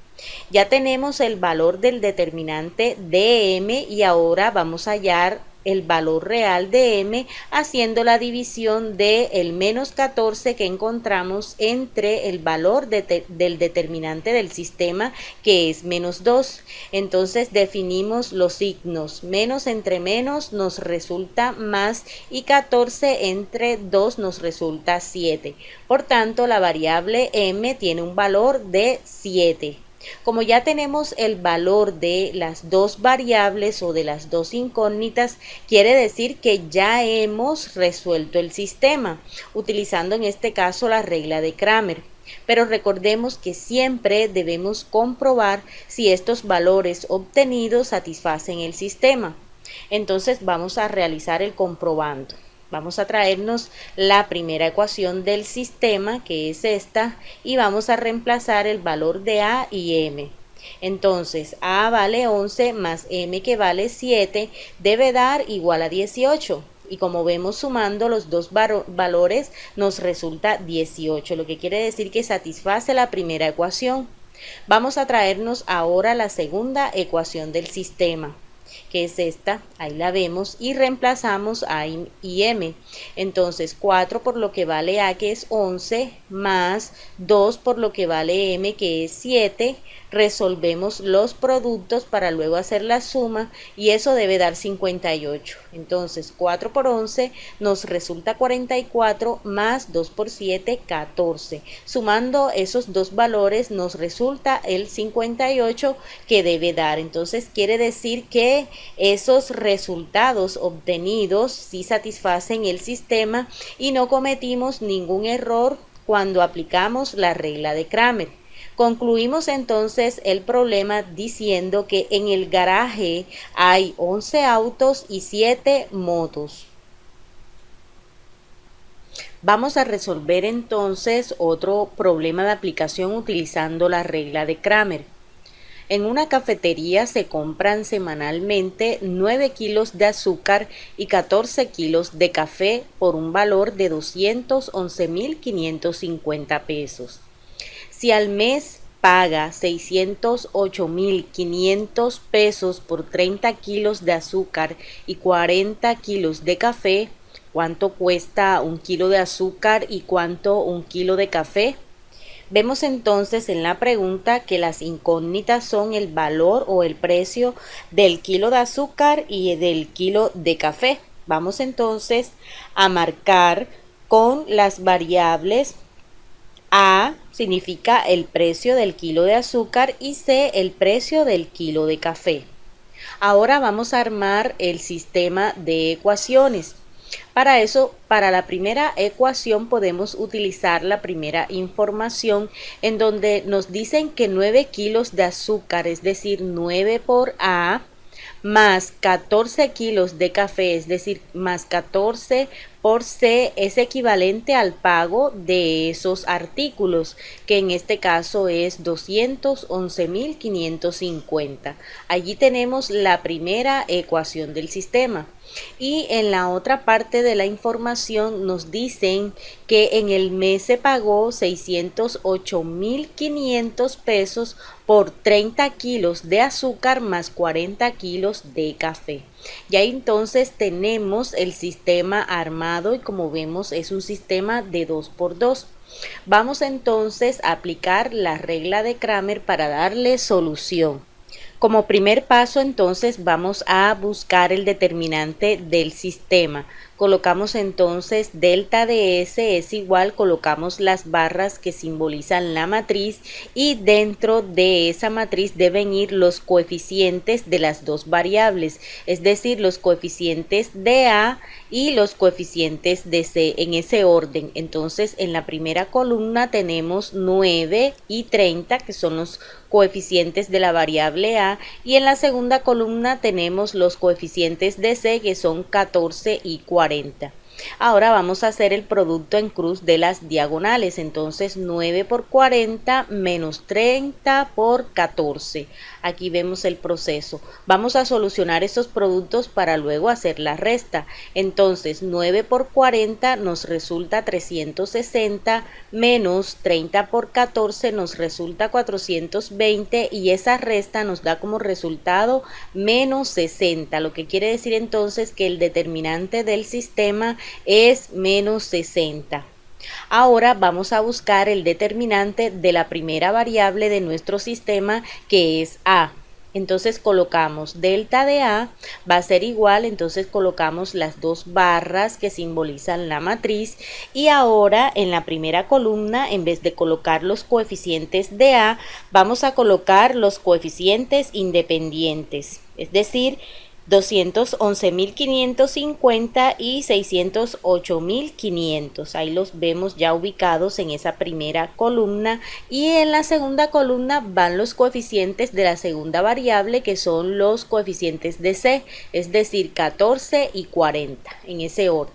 Ya tenemos el valor del determinante de m y ahora vamos a hallar el valor real de m haciendo la división del menos 14 que encontramos entre el valor del determinante del sistema, que es menos 2. Entonces definimos los signos. Menos entre menos nos resulta más y 14 entre 2 nos resulta 7. Por tanto, la variable m tiene un valor de 7. Como ya tenemos el valor de las dos variables o de las dos incógnitas, quiere decir que ya hemos resuelto el sistema, utilizando en este caso la regla de Cramer. Pero recordemos que siempre debemos comprobar si estos valores obtenidos satisfacen el sistema. Entonces vamos a realizar el comprobando. Vamos a traernos la primera ecuación del sistema, que es esta, y vamos a reemplazar el valor de a y m. Entonces, a vale 11 más m, que vale 7, debe dar igual a 18. Y como vemos, sumando los dos valores nos resulta 18, lo que quiere decir que satisface la primera ecuación. Vamos a traernos ahora la segunda ecuación del sistema, que es esta, ahí la vemos, y reemplazamos a y m. Entonces 4 por lo que vale a, que es 11, más 2 por lo que vale m, que es 7. Resolvemos los productos para luego hacer la suma y eso debe dar 58. Entonces 4 por 11 nos resulta 44, más 2 por 7, 14. Sumando esos dos valores nos resulta el 58 que debe dar. Entonces quiere decir que esos resultados obtenidos sí satisfacen el sistema y no cometimos ningún error cuando aplicamos la regla de Cramer. Concluimos entonces el problema diciendo que en el garaje hay 11 autos y 7 motos. Vamos a resolver entonces otro problema de aplicación utilizando la regla de Cramer. En una cafetería se compran semanalmente 9 kilos de azúcar y 14 kilos de café por un valor de 211.550 pesos. Si al mes paga 608.500 pesos por 30 kilos de azúcar y 40 kilos de café, ¿cuánto cuesta un kilo de azúcar y cuánto un kilo de café? Vemos entonces en la pregunta que las incógnitas son el valor o el precio del kilo de azúcar y del kilo de café. Vamos entonces a marcar con las variables. A significa el precio del kilo de azúcar y C el precio del kilo de café. Ahora vamos a armar el sistema de ecuaciones. Para eso, para la primera ecuación podemos utilizar la primera información en donde nos dicen que 9 kilos de azúcar, es decir, 9 por A, más 14 kilos de café, es decir, más 14 por C es equivalente al pago de esos artículos, que en este caso es 211.550. Allí tenemos la primera ecuación del sistema. Y en la otra parte de la información nos dicen que en el mes se pagó 608.500 pesos por 30 kilos de azúcar más 40 kilos de café. Ya entonces tenemos el sistema armado y como vemos es un sistema de 2×2. Vamos entonces a aplicar la regla de Kramer para darle solución. Como primer paso entonces vamos a buscar el determinante del sistema. Colocamos entonces delta de S es igual, colocamos las barras que simbolizan la matriz y dentro de esa matriz deben ir los coeficientes de las dos variables, es decir, los coeficientes de A y los coeficientes de C en ese orden. Entonces en la primera columna tenemos 9 y 30 que son los coeficientes de la variable A y en la segunda columna tenemos los coeficientes de C que son 14 y 40. Ahora vamos a hacer el producto en cruz de las diagonales, entonces 9 por 40 menos 30 por 14. Aquí vemos el proceso. Vamos a solucionar estos productos para luego hacer la resta. Entonces 9 por 40 nos resulta 360 menos 30 por 14 nos resulta 420 y esa resta nos da como resultado menos 60, lo que quiere decir entonces que el determinante del sistema es menos 60. Ahora vamos a buscar el determinante de la primera variable de nuestro sistema, que es A. Entonces colocamos delta de A va a ser igual, entonces colocamos las dos barras que simbolizan la matriz y ahora en la primera columna, en vez de colocar los coeficientes de A, vamos a colocar los coeficientes independientes, es decir, 211.550 y 608.500. Ahí los vemos ya ubicados en esa primera columna y en la segunda columna van los coeficientes de la segunda variable que son los coeficientes de C, es decir, 14 y 40 en ese orden.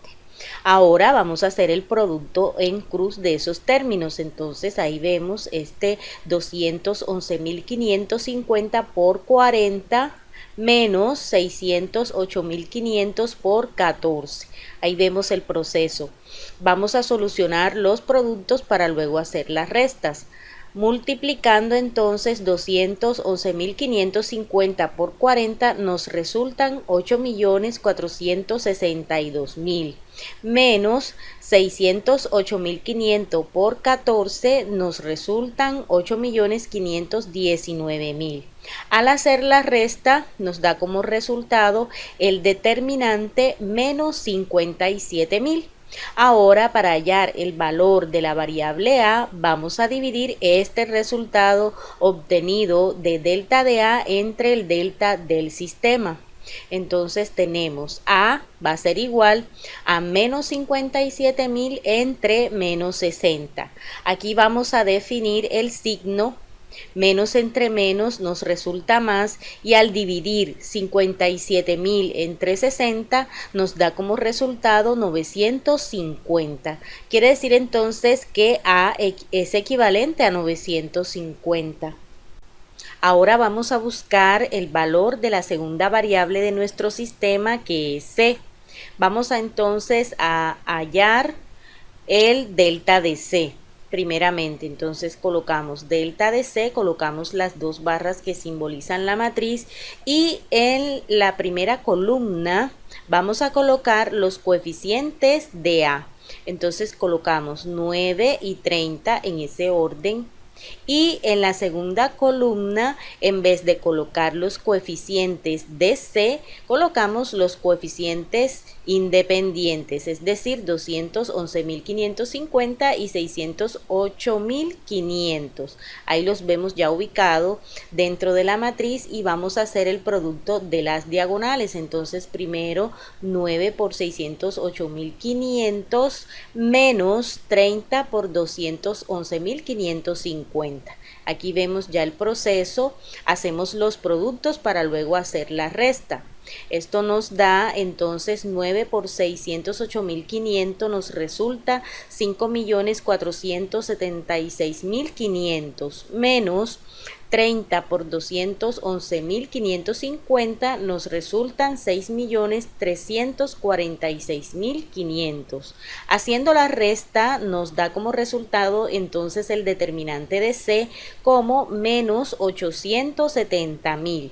Ahora vamos a hacer el producto en cruz de esos términos, entonces ahí vemos este 211.550 por 40 menos 608.500 por 14. Ahí vemos el proceso. Vamos a solucionar los productos para luego hacer las restas. Multiplicando entonces 211.550 por 40 nos resultan 8.462.000 menos 608.500 por 14 nos resultan 8.519.000. Al hacer la resta nos da como resultado el determinante menos 57.000. Ahora para hallar el valor de la variable A vamos a dividir este resultado obtenido de delta de A entre el delta del sistema. Entonces tenemos A va a ser igual a menos 57.000 entre menos 60. Aquí vamos a definir el signo. Menos entre menos nos resulta más y al dividir 57.000 entre 60 nos da como resultado 950. Quiere decir entonces que A es equivalente a 950. Ahora vamos a buscar el valor de la segunda variable de nuestro sistema, que es C. Vamos entonces a hallar el delta de C. Primeramente, entonces colocamos delta de C, colocamos las dos barras que simbolizan la matriz y en la primera columna vamos a colocar los coeficientes de A. Entonces colocamos 9 y 30 en ese orden. Y en la segunda columna, en vez de colocar los coeficientes de C, colocamos los coeficientes independientes, es decir, 211.550 y 608.500. Ahí los vemos ya ubicados dentro de la matriz y vamos a hacer el producto de las diagonales. Entonces, primero 9 por 608.500 menos 30 por 211.550. Aquí vemos ya el proceso, hacemos los productos para luego hacer la resta. Esto nos da entonces 9 por 608.500 nos resulta 5.476.500 menos 30 por 211.550 nos resultan 6.346.500. Haciendo la resta nos da como resultado entonces el determinante de C como menos 870.000.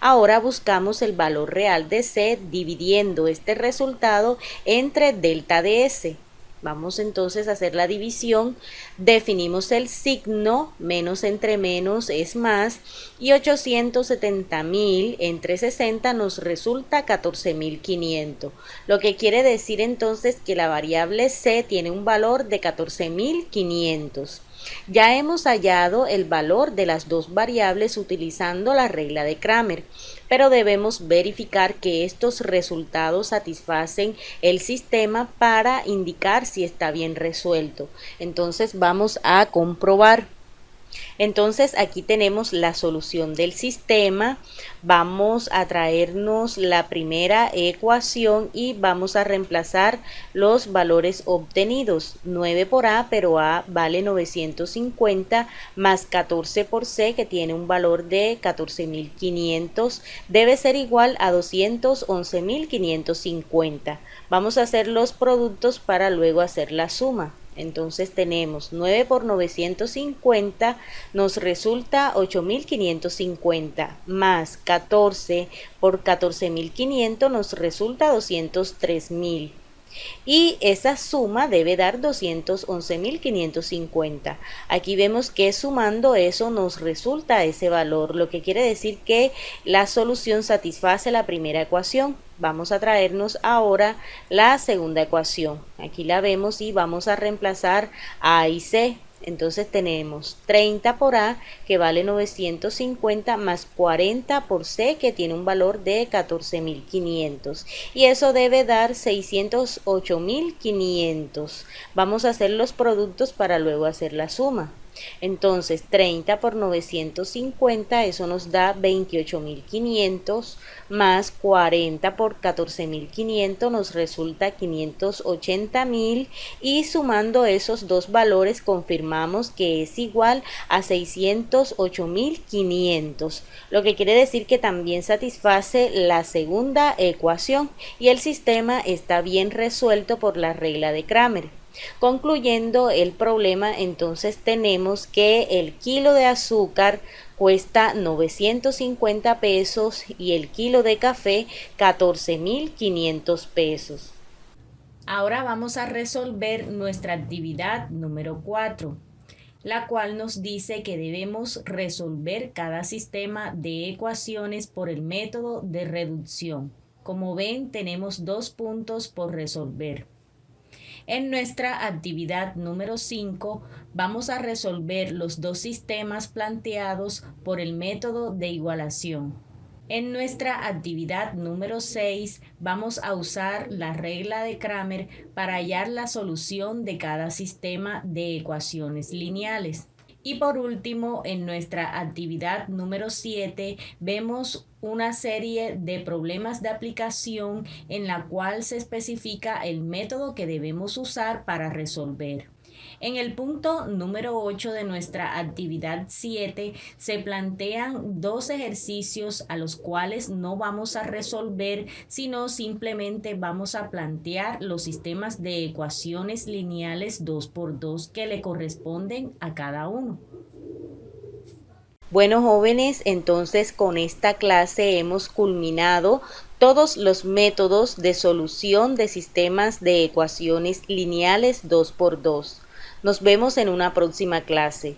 Ahora buscamos el valor real de C dividiendo este resultado entre delta de S. Vamos entonces a hacer la división, definimos el signo, menos entre menos es más, y 870.000 entre 60 nos resulta 14.500, lo que quiere decir entonces que la variable C tiene un valor de 14.500. Ya hemos hallado el valor de las dos variables utilizando la regla de Kramer, pero debemos verificar que estos resultados satisfacen el sistema para indicar si está bien resuelto. Entonces vamos a comprobar. Entonces aquí tenemos la solución del sistema, vamos a traernos la primera ecuación y vamos a reemplazar los valores obtenidos. 9 por A, pero A vale 950 más 14 por C, que tiene un valor de 14.500, debe ser igual a 211.550. Vamos a hacer los productos para luego hacer la suma. Entonces tenemos 9 por 950 nos resulta 8.550 más 14 por 14.500 nos resulta 203.000. Y esa suma debe dar 211.550. Aquí vemos que sumando eso nos resulta ese valor, lo que quiere decir que la solución satisface la primera ecuación. Vamos a traernos ahora la segunda ecuación. Aquí la vemos y vamos a reemplazar A y C. Entonces tenemos 30 por A, que vale 950, más 40 por C, que tiene un valor de 14.500. Y eso debe dar 608.500. Vamos a hacer los productos para luego hacer la suma. Entonces 30 por 950, eso nos da 28.500, más 40 por 14.500 nos resulta 580.000, y sumando esos dos valores confirmamos que es igual a 608.500, lo que quiere decir que también satisface la segunda ecuación y el sistema está bien resuelto por la regla de Kramer. Concluyendo el problema, entonces tenemos que el kilo de azúcar cuesta 950 pesos y el kilo de café 14.500 pesos. Ahora vamos a resolver nuestra actividad número 4, la cual nos dice que debemos resolver cada sistema de ecuaciones por el método de reducción. Como ven, tenemos 2 puntos por resolver. En nuestra actividad número 5 vamos a resolver los dos sistemas planteados por el método de igualación. En nuestra actividad número 6 vamos a usar la regla de Kramer para hallar la solución de cada sistema de ecuaciones lineales. Y por último, en nuestra actividad número 7 vemos una serie de problemas de aplicación en la cual se especifica el método que debemos usar para resolver. En el punto número 8 de nuestra actividad 7 se plantean 2 ejercicios a los cuales no vamos a resolver, sino simplemente vamos a plantear los sistemas de ecuaciones lineales 2×2 que le corresponden a cada uno. Bueno, jóvenes, entonces con esta clase hemos culminado todos los métodos de solución de sistemas de ecuaciones lineales 2×2. Nos vemos en una próxima clase.